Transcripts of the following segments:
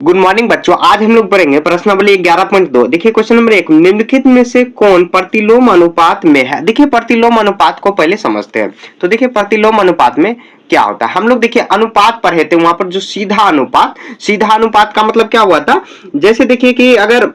Good morning बच्चों। आज हम लोग पढ़ेंगे प्रश्नावली 11.2। देखिए क्वेश्चन नंबर 1, निम्नलिखित में से कौन प्रतिलोम अनुपात में है। देखिए प्रतिलोम अनुपात को पहले समझते हैं। तो देखिए प्रतिलोम अनुपात में क्या होता है। हम लोग देखिए अनुपात पढ़े थे, वहां पर जो सीधा अनुपात का मतलब क्या हुआ था। जैसे देखिए कि अगर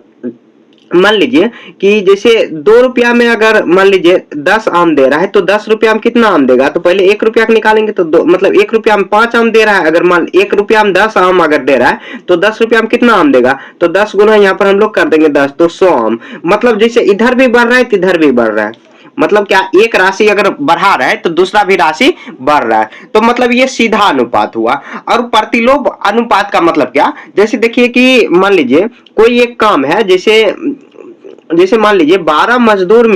मान लीजिए कि जैसे 2 रुपया में अगर मान लीजिए 10 आम दे रहा है तो 10 रुपया में कितना आम देगा। तो पहले 1 रुपया निकालेंगे तो मतलब 1 रुपया में 5 आम दे रहा है। अगर मान 1 रुपया में 10 आम अगर दे रहा है तो 10 रुपया में कितना आम देगा। तो 10 गुना यहाँ पर हम लोग कर देंगे 10, तो 100 आम। मतलब जैसे इधर भी बढ़ रहा है तो इधर भी बढ़ रहा है। मतलब क्या, एक राशि अगर बढ़ा रहा है तो दूसरा भी राशि बढ़ रहा है। तो मतलब ये सीधा अनुपात हुआ। और प्रतिलोम अनुपात का मतलब क्या, जैसे देखिए कि मान लीजिए कोई एक काम है, जैसे मान लीजिए 12 मजदूर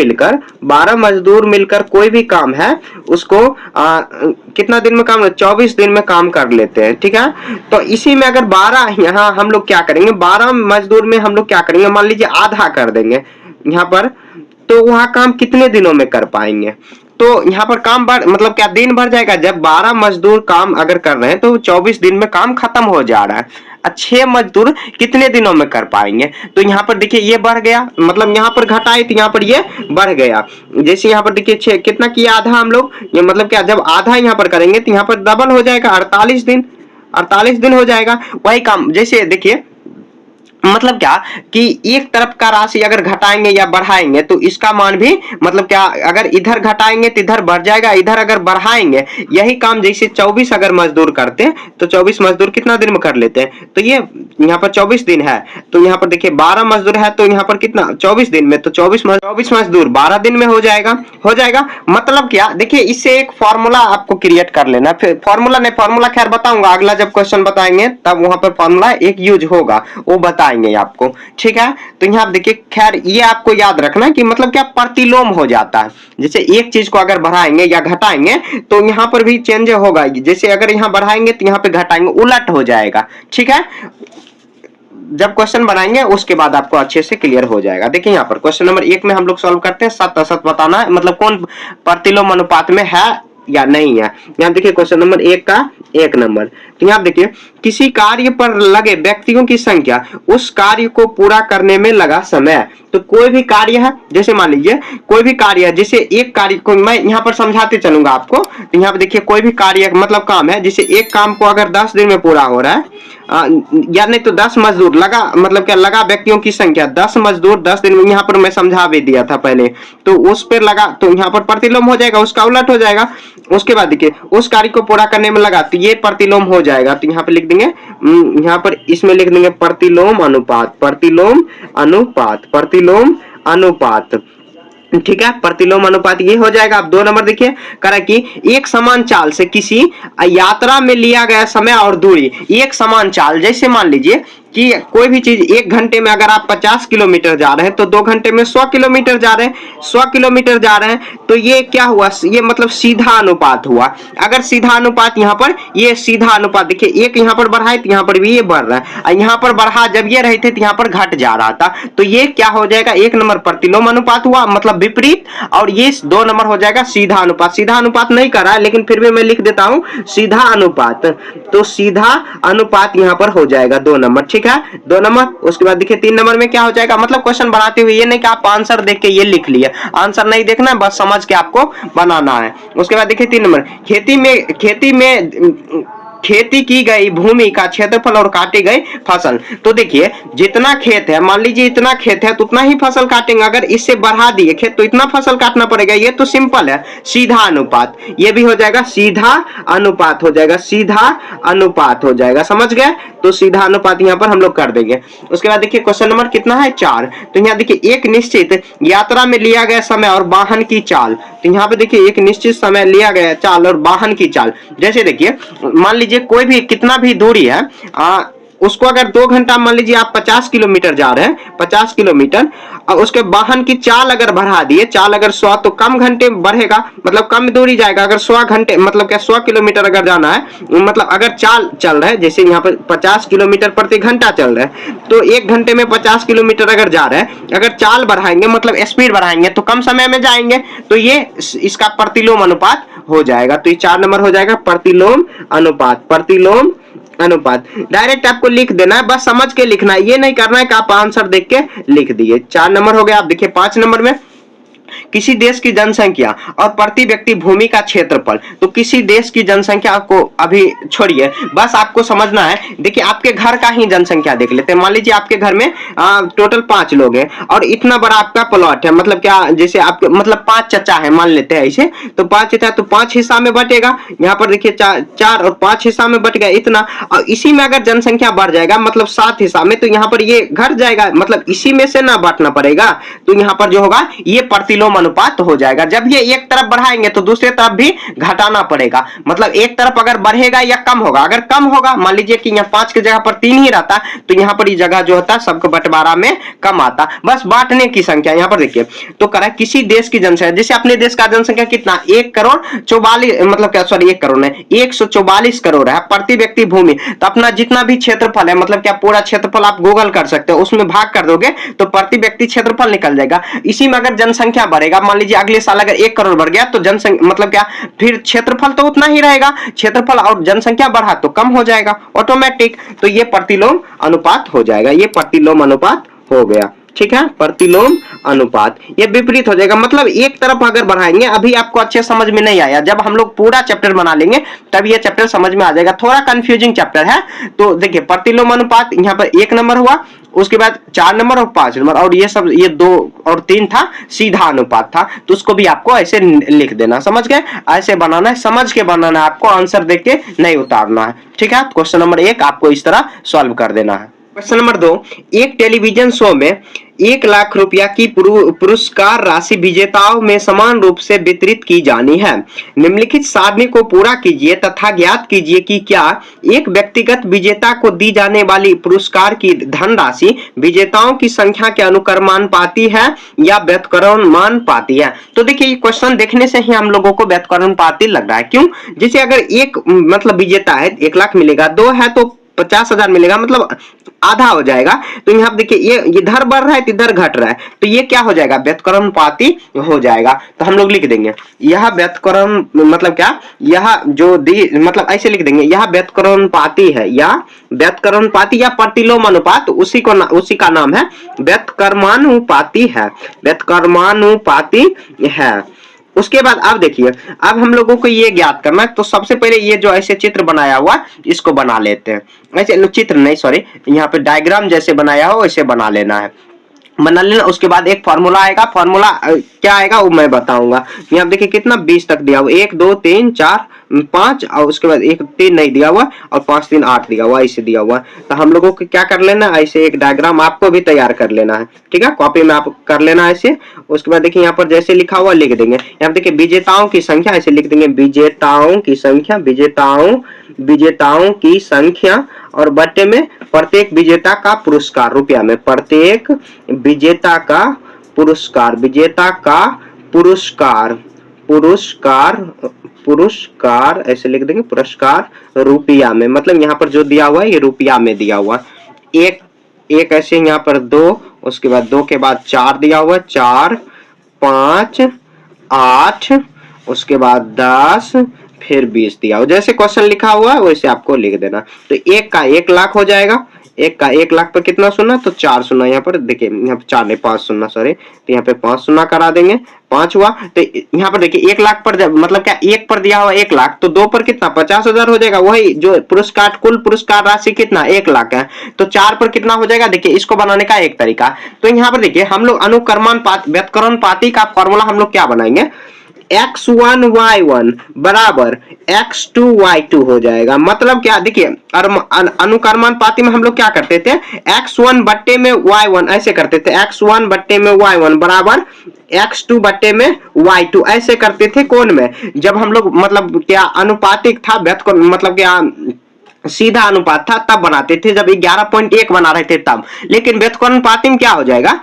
मिलकर कोई भी काम है उसको कितना दिन में काम, 24 दिन में काम कर लेते हैं। ठीक है, तो इसी में अगर 12 यहाँ हम लोग क्या करेंगे, 12 मजदूर में हम लोग क्या करेंगे, मान लीजिए आधा कर देंगे यहाँ पर। तो वहां काम कितने दिनों में कर पाएंगे। तो यहाँ पर काम बढ़ मतलब क्या, दिन भर जाएगा। जब 12 मजदूर काम अगर कर रहे हैं तो 24 दिन में काम खत्म हो जा रहा है। 6 मजदूर कितने दिनों में कर पाएंगे। तो यहाँ पर देखिए ये बढ़ गया, मतलब यहाँ पर घटाए तो यहाँ पर ये बढ़ गया। जैसे यहाँ पर देखिए 6 कितना किया, आधा हम लोग, ये मतलब क्या, जब आधा यहाँ पर करेंगे तो यहाँ पर डबल हो जाएगा, 48 दिन हो जाएगा। वही काम जैसे देखिए मतलब क्या कि एक तरफ का राशि अगर घटाएंगे या बढ़ाएंगे तो इसका मान भी मतलब क्या, अगर इधर घटाएंगे तो इधर बढ़ जाएगा, इधर अगर बढ़ाएंगे। यही काम जैसे 24 अगर मजदूर करते हैं तो 24 मजदूर कितना दिन में कर लेते हैं। तो ये यहाँ पर 24 दिन है, तो यहाँ पर देखिए 12 मजदूर है तो यहाँ पर कितना 24 दिन में, तो 24 मजदूर 12 दिन में हो जाएगा। मतलब क्या, देखिए इससे एक फॉर्मूला आपको क्रिएट कर लेना। फिर फॉर्मूला खैर बताऊंगा, अगला जब क्वेश्चन बताएंगे तब वहां पर फॉर्मूला एक यूज होगा, वो बताएंगे आपको। ठीक है, तो यहाँ देखिए खैर ये आपको याद रखना कि मतलब क्या प्रतिलोम हो जाता है। जैसे एक चीज को अगर बढ़ाएंगे या घटाएंगे तो यहाँ पर भी चेंज होगा। जैसे अगर यहाँ बढ़ाएंगे तो यहाँ पे घटाएंगे, उलट हो जाएगा। ठीक है, जब क्वेश्चन बनाएंगे उसके बाद आपको अच्छे से क्लियर हो जाएगा। देखिए यहाँ पर क्वेश्चन नंबर 1 में हम लोग सॉल्व करते हैं, सत असत बताना है, मतलब कौन प्रतिलोम अनुपात में है या नहीं है। यहाँ देखिए क्वेश्चन नंबर 1 का 1 नंबर, तो यहाँ देखिए किसी कार्य पर लगे व्यक्तियों की संख्या उस कार्य को पूरा करने में लगा समय। तो कोई भी कार्य है, जैसे मान लीजिए कोई भी कार्य है, जैसे एक कार्य को मैं यहाँ पर समझाते चलूंगा आपको। तो यहाँ पर देखिए कोई भी कार्य मतलब काम है, जैसे एक काम को अगर 10 दिन में पूरा हो रहा है या नहीं तो 10 मजदूर लगा, मतलब क्या लगा व्यक्तियों की संख्या 10 मजदूर 10 दिन में, यहाँ पर मैं समझा भी दिया था पहले। तो उस पर लगा तो यहाँ पर प्रतिलोम हो जाएगा, उसका उलट हो जाएगा। उसके बाद देखिए उस कार्य को पूरा करने में लगा तो ये प्रतिलोम हो जाएगा। तो यहाँ पे लिख देंगे, यहाँ पर इसमें लिख देंगे प्रतिलोम अनुपात। ठीक है, प्रतिलोम अनुपात ये हो जाएगा। अब 2 नंबर देखिए करा कि एक समान चाल से किसी यात्रा में लिया गया समय और दूरी। एक समान चाल, जैसे मान लीजिए कि कोई भी चीज 1 घंटे में अगर आप 50 किलोमीटर जा रहे हैं तो 2 घंटे में 100 किलोमीटर जा रहे हैं, तो ये क्या हुआ, ये मतलब सीधा अनुपात हुआ। अगर सीधा अनुपात यहाँ पर, ये सीधा अनुपात देखिए, एक यहाँ पर बढ़ा है तो यहाँ पर भी ये बढ़ रहा है, यहाँ पर बढ़ा जब ये रहे थे तो यहाँ पर घट जा रहा था। तो ये क्या हो जाएगा, 1 नंबर प्रतिलोम अनुपात हुआ, मतलब विपरीत। और ये 2 नंबर हो जाएगा सीधा अनुपात। सीधा अनुपात नहीं कर रहा है लेकिन फिर भी मैं लिख देता हूं सीधा अनुपात। तो सीधा अनुपात यहाँ पर हो जाएगा 2 नंबर। ठीक है, 2 नंबर। उसके बाद देखिए 3 नंबर में क्या हो जाएगा, मतलब क्वेश्चन बनाते हुए ये नहीं कि आप आंसर देख के ये लिख लिए, आंसर नहीं देखना है, बस समझ के आपको बनाना है। उसके बाद देखिए 3 नंबर, खेती की गई भूमि का क्षेत्रफल और काटी गई फसल। तो देखिए जितना खेत है, मान लीजिए इतना खेत है तो उतना ही फसल काटेंगे। अगर इससे बढ़ा दिए खेत तो इतना फसल काटना पड़ेगा। ये तो सिंपल है, सीधा अनुपात। ये भी हो जाएगा सीधा अनुपात हो जाएगा, समझ गए। तो सीधा अनुपात यहाँ पर हम लोग कर देंगे। उसके बाद देखिए क्वेश्चन नंबर कितना है 4। तो यहाँ देखिए एक निश्चित यात्रा में लिया गया समय और वाहन की चाल। तो यहाँ पे देखिए एक निश्चित समय लिया गया चाल और वाहन की चाल। जैसे देखिए मान लीजिए कोई भी कितना भी दूरी है, उसको अगर 2 घंटा मान लीजिए आप 50 किलोमीटर जा रहे हैं, 50 किलोमीटर, और उसके वाहन की चाल अगर बढ़ा दिए, चाल अगर 100 तो कम घंटे बढ़ेगा, मतलब कम दूरी जाएगा। अगर 100 घंटे मतलब क्या 100 किलोमीटर अगर जाना है, मतलब अगर चाल चल रहा है, जैसे यहाँ पर 50 किलोमीटर प्रति घंटा चल रहा है, तो 1 घंटे में 50 किलोमीटर अगर जा रहा है, अगर चाल बढ़ाएंगे मतलब स्पीड बढ़ाएंगे तो कम समय में जाएंगे। तो ये इसका प्रतिलोम अनुपात हो जाएगा। तो ये 4 नंबर हो जाएगा प्रतिलोम अनुपात डायरेक्ट आपको लिख देना है, बस समझ के लिखना है, ये नहीं करना है कि आप आंसर देख के लिख दिए। 4 नंबर हो गया। आप देखिए 5 नंबर में किसी देश की जनसंख्या और प्रति व्यक्ति भूमि का क्षेत्रफल। तो किसी देश की जनसंख्या को अभी छोड़िए, बस आपको समझना है। देखिए आपके घर का ही जनसंख्या देख लेते हैं। मान लीजिए आपके घर में टोटल 5 लोग हैं और इतना बड़ा आपका प्लॉट है, मतलब क्या, जैसे आपके मतलब 5 चचा है मान लेते हैं ऐसे, तो 5 चचा तो 5 हिस्सा में बटेगा। यहाँ पर देखिए 4 और 5 हिस्सा में बट गया इतना, और इसी में अगर जनसंख्या बढ़ जाएगा मतलब 7 हिस्सा में, तो यहाँ पर ये घट जाएगा, मतलब इसी में से ना बांटना पड़ेगा। तो यहाँ पर जो होगा ये प्रतिलोम अनुपात हो जाएगा। जब ये एक तरफ बढ़ाएंगे तो दूसरे तरफ भी घटाना पड़ेगा, मतलब एक तरफ अगर बढ़ेगा या कम होगा। अगर कम होगा, मान लीजिए कि यहाँ 5 की जगह पर 3 ही रहता, तो यहाँ पर ये जगह जो होता सबको बंटवारा में कम आता। बस बांटने की संख्या यहाँ पर देखिए, तो करा किसी देश की जनसंख्या, जैसे अपने देश का जनसंख्या कितना 1 करोड़ 44, मतलब क्या, सॉरी 1 करोड़ नहीं 144 करोड़ है प्रति व्यक्ति भूमि। तो अपना जितना भी क्षेत्रफल है, मतलब क्या पूरा क्षेत्रफल आप गूगल कर सकते हो, उसमें भाग कर दोगे तो प्रति व्यक्ति क्षेत्रफल निकल जाएगा। इसी में अगर जनसंख्या बढ़ेगा, मान लीजिए अगले साल अगर 1 करोड़ बढ़ गया, तो जनसंख्या मतलब क्या, फिर क्षेत्रफल तो उतना ही रहेगा, क्षेत्रफल और जनसंख्या बढ़ा तो कम हो जाएगा ऑटोमेटिक। तो ये प्रतिलोम अनुपात हो जाएगा, ये प्रतिलोम अनुपात हो गया। ठीक है, प्रतिलोम अनुपात ये विपरीत हो जाएगा, मतलब एक तरफ अगर बढ़ाएंगे। अभी आपको अच्छे समझ में नहीं आया, जब हम लोग पूरा चैप्टर बना लेंगे तब ये चैप्टर समझ में आ जाएगा। थोड़ा कंफ्यूजिंग चैप्टर है। तो देखिए प्रतिलोम अनुपात यहाँ पर 1 नंबर हुआ, उसके बाद 4 नंबर और 5 नंबर, और ये सब, ये 2 और 3 था सीधा अनुपात था, तो उसको भी आपको ऐसे लिख देना। समझ गए? ऐसे बनाना है, समझ के बनाना है, आपको आंसर देख के नहीं उतारना है। ठीक है, क्वेश्चन नंबर 1 आपको इस तरह सॉल्व कर देना है। क्वेश्चन नंबर 2, एक टेलीविजन शो में 1 लाख रुपया की पुरस्कार राशि विजेताओं में समान रूप से वितरित की जानी है। निम्नलिखित सारणी को पूरा कीजिए तथा ज्ञात कीजिए कि क्या एक व्यक्तिगत विजेता को दी जाने वाली पुरस्कार की धनराशि विजेताओं की संख्या के अनुक्रमानुपाती है या व्युत्क्रमानुपाती है। तो देखिए ये क्वेश्चन देखने से ही हम लोगों को व्युत्क्रमानुपाती लग रहा है। क्यों? जैसे अगर एक मतलब विजेता है 1 लाख मिलेगा, 2 है तो 50,000 मिलेगा, मतलब आधा हो जाएगा। तो यहाँ देखिए ये इधर बढ़ रहा है तो इधर घट रहा है, तो ये क्या हो जाएगा, व्युत्क्रमानुपाती हो जाएगा। तो हम लोग लिख देंगे यह व्युत्क्रम, मतलब क्या, यह जो दी, मतलब ऐसे लिख देंगे यह व्युत्क्रमानुपाती है, या व्युत्क्रमानुपाती या प्रतिलोम अनुपात, उसी का नाम है व्युत्क्रमानुपाती है, व्युत्क्रमानुपाती है। उसके बाद अब देखिए, अब हम लोगों को ये ज्ञात करना है। तो सबसे पहले ये जो ऐसे चित्र बनाया हुआ इसको बना लेते हैं। ऐसे चित्र नहीं, सॉरी, यहाँ पे डायग्राम जैसे बनाया हो वैसे बना लेना है, बना लेना। उसके बाद एक फॉर्मूला आएगा, फॉर्मूला क्या आएगा वो मैं बताऊंगा। यहाँ देखिए कितना 20 तक दिया हुआ, 1 2 3 4 5, और उसके बाद 1 3 नहीं दिया हुआ, और 5 3 8 दिया हुआ, ऐसे दिया हुआ। तो हम लोगों को क्या कर लेना, ऐसे एक डायग्राम आपको भी तैयार कर लेना है। ठीक है, कॉपी में आप कर लेना ऐसे। उसके बाद देखिए यहाँ पर जैसे लिखा हुआ लिख देंगे। यहाँ देखिए विजेताओं की संख्या ऐसे लिख देंगे, विजेताओं की संख्या, विजेताओं की संख्या, और बट्टे में प्रत्येक विजेता का पुरस्कार रुपया में, प्रत्येक विजेता का पुरस्कार, विजेता का पुरस्कार, पुरस्कार ऐसे लिख देंगे, पुरस्कार रुपया में, मतलब यहाँ पर जो दिया हुआ है ये रुपया में दिया हुआ। एक ऐसे यहाँ पर 2, उसके बाद 2 के बाद 4 दिया हुआ, 4 5 8, उसके बाद 10, फिर 20 दिया हो। जैसे क्वेश्चन लिखा हुआ है वैसे आपको लिख देना। तो 1 का 1 लाख हो जाएगा, 1 का 1 लाख पर कितना शून्य, तो 4 शून्य। यहाँ पर देखिए, यहाँ पर 4 नहीं 5 शून्य, सॉरी, तो यहाँ पे 5 शून्य करा देंगे, 5 हुआ। तो यहाँ पर देखिए 1 लाख पर मतलब क्या, 1 पर दिया हुआ 1 लाख, तो 2 पर कितना 50,000 हो जाएगा। वही जो पुरस्कार, कुल पुरस्कार राशि कितना 1 लाख है, तो 4 पर कितना हो जाएगा। देखिए इसको बनाने का एक तरीका, तो यहाँ पर देखिए हम लोग व्युत्क्रमानुपाती का फॉर्मूला हम लोग क्या बनाएंगे, x1 y1 बराबर x2 y2 हो जाएगा। मतलब क्या, देखिए अनुक्रमानुपाती में हम लोग क्या करते थे, x1 बट्टे में y1 ऐसे करते थे, x1 बट्टे में y1 बराबर x2 बट्टे में y2 ऐसे करते थे। कौन में, जब हम लोग मतलब क्या अनुपातिक था, मतलब क्या सीधा अनुपात था तब बनाते थे, जब 11.1 बना रहे थे तब। लेकिन व्युत्क्रमानुपाती में क्या हो जाएगा,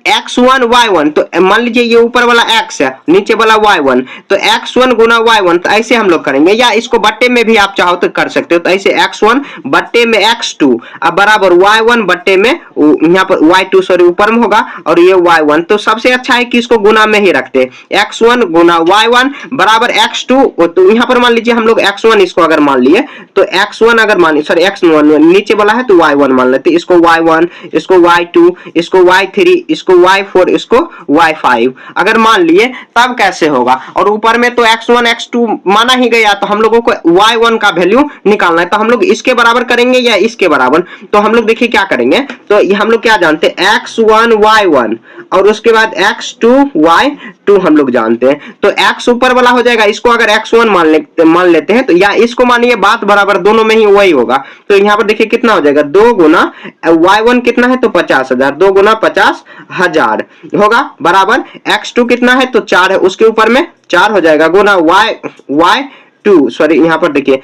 x1 y1, तो मान लीजिए ये ऊपर वाला x है, नीचे वाला y1, तो x1 गुना y1, तो ऐसे हम लोग करेंगे, या इसको बट्टे में भी आप चाहो तो कर सकते हो। तो ऐसे x1 बट्टे में x2 अब बराबर y1 बट्टे में यहाँ पर y2 सॉरी ऊपर में होगा और ये y1। तो सबसे अच्छा है कि इसको गुना में ही रखते हैं, x1 गुना y1 बराबर x2। तो यहाँ पर मान लीजिए हम लोग x1 इसको अगर मान लिए तो x1 अगर मान सॉरी x1 नीचे वाला है तो y1 मान लेते, इसको y1, इसको y2, इसको y3, इसको y4, इसको y5 अगर मान लिए तब कैसे होगा। और ऊपर में तो x1 x2 माना ही गया, तो हम लोगों को y1 का वैल्यू निकालना है। तो हम लोग इसके बराबर करेंगे या इसके बराबर, तो हम लोग देखिए क्या करेंगे। तो ये हम लोग क्या जानते हैं, x1 y1 और उसके बाद x2 y2 हम लोग जानते हैं। तो x ऊपर वाला हो जाएगा, इसको अगर x1 मान लेते हैं तो या इसको मानिए, बात बराबर दोनों में ही वही होगा। तो यहाँ पर देखिए कितना हो जाएगा, 2 गुना y1 कितना है तो 50,000, 2 गुना 50,000 होगा बराबर x2 कितना है तो 4 है, उसके ऊपर में 4 हो जाएगा गुना y2 सॉरी यहाँ पर देखिए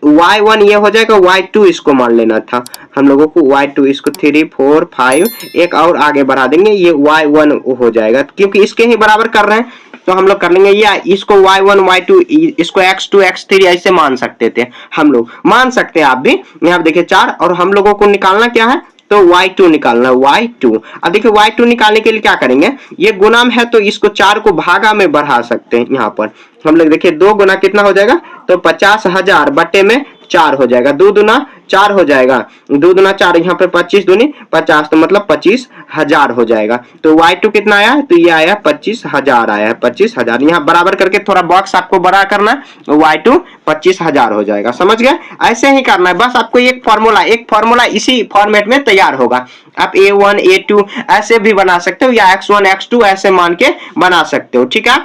y1 ये हो जाएगा, y2 इसको मान लेना था हम लोगों को, y2 इसको 3 4 5 एक और आगे बढ़ा देंगे, ये y1 हो जाएगा क्योंकि इसके ही बराबर कर रहे हैं। तो हम लोग कर लेंगे या इसको y1 y2 इसको x2 x3 ऐसे मान सकते थे, हम लोग मान सकते हैं आप भी। यहाँ देखिए 4 और हम लोगों को निकालना क्या है तो y2 निकालना, y2। अब देखिए y2 निकालने के लिए क्या करेंगे, ये गुणा है तो इसको 4 को भागा में बढ़ा सकते हैं। यहाँ पर हम लोग देखिए 2 गुना कितना हो जाएगा तो 50,000 बटे में 4 हो जाएगा, 2 दुना 4 हो जाएगा, 2 दुना 4 यहाँ पे 25 दूनी 50 तो मतलब 25,000 हो जाएगा। तो y2 कितना आया तो ये आया 25,000 आया है, 25,000 यहाँ बराबर करके थोड़ा बॉक्स आपको बड़ा करना है, y2 25,000 हो जाएगा। समझ गए, ऐसे ही करना है, बस आपको एक फॉर्मूला इसी फॉर्मेट में तैयार होगा। आप a1 a2 ऐसे भी बना सकते हो या x1 x2 ऐसे मान के बना सकते हो, ठीक है।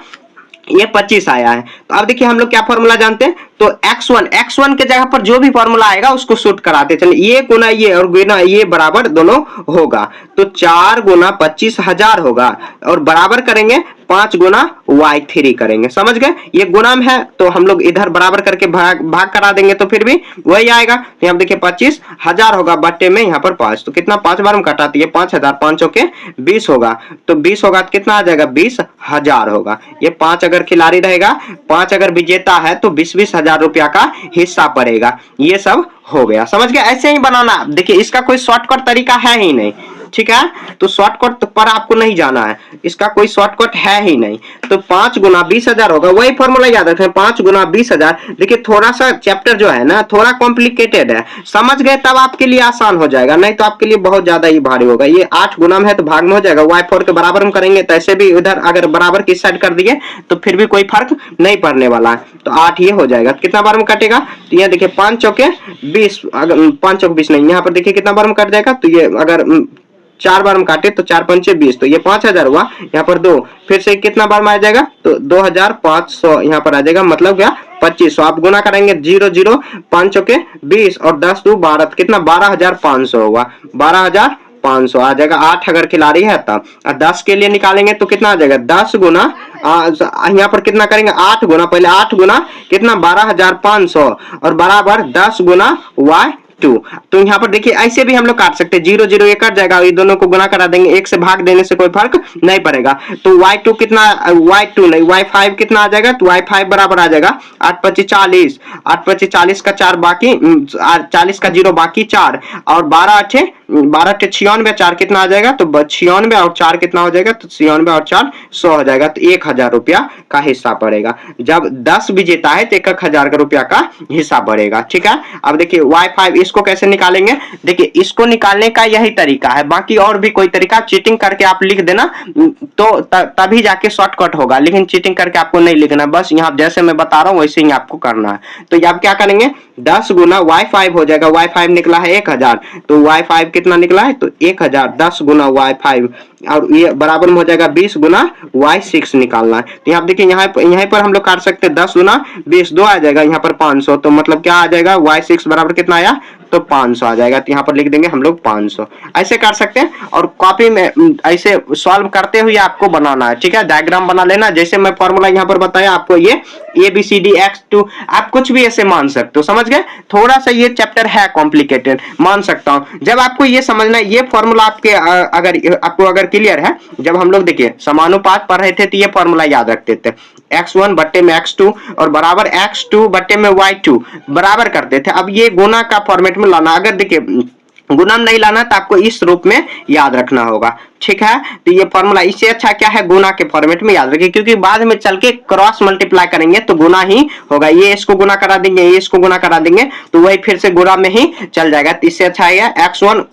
ये 25 आया है। तो अब देखिए हम लोग क्या फॉर्मूला जानते हैं, तो x1 के जगह पर जो भी फॉर्मूला आएगा उसको शूट कराते चलिए, ये गुना ये और गुना ये बराबर दोनों होगा। तो 4 गुना 25,000 होगा और बराबर करेंगे 5 गुना y3 करेंगे। समझ गए, ये गुना में है तो हम लोग इधर बराबर करके भाग करा देंगे तो फिर भी वही आएगा। तो यहाँ देखिए 25,000 होगा बट्टे में यहाँ पर 5, तो कितना 5 बार में कटाती है 5,000, 5 के 20 होगा, तो 20 होगा तो कितना आ जाएगा 20,000 होगा। ये 5 अगर खिलाड़ी रहेगा, 5 अगर विजेता है तो 20,000 रुपया का हिस्सा पड़ेगा। ये सब हो गया, समझ गए, ऐसे ही बनाना। देखिए इसका कोई शॉर्टकट तरीका है ही नहीं, ठीक है, तो शॉर्टकट पर आपको नहीं जाना है, इसका कोई शॉर्टकट है ही नहीं। तो 5 गुना 20,000 होगा, वही फॉर्मूला याद रखें 5 गुना 20,000। देखिए थोड़ा सा चैप्टर जो है ना थोड़ा कॉम्प्लिकेटेड है, समझ गए तब आपके लिए आसान हो जाएगा, नहीं तो आपके लिए बहुत ज्यादा ही भारी होगा। ये 8 गुना में है तो भाग में हो जाएगा, y4 के बराबर हम करेंगे तो ऐसे भी उधर अगर बराबर की साइड कर दिए तो फिर भी कोई फर्क नहीं पड़ने वाला है। तो 8 ये हो जाएगा, कितना बार में कटेगा तो ये देखिए 5 चौके 20, अगर 5 चौके 20 नहीं, यहाँ पर देखिए कितना बार में कट जाएगा, तो ये अगर 4 बार में काटे तो 4 पंचे 20, तो ये 5,000 हुआ, यहाँ पर 2 फिर से कितना बार में आ जाएगा तो 2,500 यहाँ पर आ जाएगा, मतलब क्या 2500। आप गुना करेंगे 0 0 5 चौके 20 और 10 2 12, कितना 12,500 होगा, 12,500 आ जाएगा। 8 अगर खिलाड़ी है तब, 10 के लिए निकालेंगे तो कितना आ जाएगा 10 गुना यहाँ पर कितना करेंगे 8 गुना, पहले 8 गुना कितना 12,500 और बराबर 10 गुना y2। तो यहाँ पर देखिए ऐसे भी हम लोग काट सकते हैं, 0 0 ये कट जाएगा, ये दोनों को गुना करा देंगे, 1 से भाग देने से कोई फर्क नहीं पड़ेगा। तो y2 कितना, y2 नहीं y5 कितना आ जाएगा, तो y5 बराबर आ जाएगा 8 25 40, 8 25 40 का 4 बाकी 40 का 0 बाकी 4 और 12 8 96, 4 कितना आ जाएगा तो 96 और 4 कितना हो जाएगा तो 96 और 4 100 हो जाएगा। तो 1,000 रुपया का हिस्सा पड़ेगा। जब 10 विजेता है तो 1,000 रुपया का हिस्सा पड़ेगा, ठीक है। अब देखिए y5 इसको कैसे निकालेंगे, देखिए इसको निकालने का यही तरीका है, बाकी और भी कोई तरीका चीटिंग करके आप लिख देना तो तभी जाके शॉर्टकट होगा, लेकिन चीटिंग करके आपको नहीं लिखना, बस यहाँ जैसे मैं बता रहा हूँ वैसे ही आपको करना है। तो ये आप क्या करेंगे 10 गुना y5 हो जाएगा, y5 निकला है 1,000, तो y5 कितना निकला है तो 1,000, 10 गुना y5 और ये बराबर में हो जाएगा 20 गुना y6 निकालना है। तो यहाँ देखिए यहाँ पर हम लोग काट सकते हैं 10 गुना 20, 2 आ जाएगा यहाँ पर 500, तो मतलब क्या आ जाएगा y6 बराबर कितना आया तो 500 आ जाएगा। तो यहाँ पर लिख देंगे हम लोग 500, ऐसे कर सकते हैं। और कॉपी में ऐसे सॉल्व करते हुए आपको बनाना है, ठीक है, डायग्राम बना लेना, जैसे मैं फॉर्मूला यहाँ पर बताया आपको, ये ABCD x2 आप कुछ भी ऐसे मान सकते हो, समझ गए। थोड़ा सा ये चैप्टर है कॉम्प्लिकेटेड, मान सकता हूँ। जब आपको ये समझना है, ये फॉर्मूला आपके अगर क्लियर है, जब हम लोग देखिए समानुपात पढ़ रहे थे तो ये फॉर्मूला याद रखते थे, x1 बट्टे में x2 और बराबर x2 बट्टे में y2 बराबर करते थे। अब ये गुना का फॉर्मेट में लाना, अगर देखिए गुणन नहीं लाना तो आपको इस रूप में याद रखना होगा, ठीक है। तो ये फॉर्मूला, इससे अच्छा क्या है गुना के फॉर्मेट में याद रखिए, क्योंकि बाद में चल के क्रॉस मल्टीप्लाई करेंगे तो गुना ही होगा। ये इसको गुना करा देंगे, ये इसको गुना करा देंगे तो वही फिर से गुना में ही चल जाएगा। तो इससे अच्छा है x1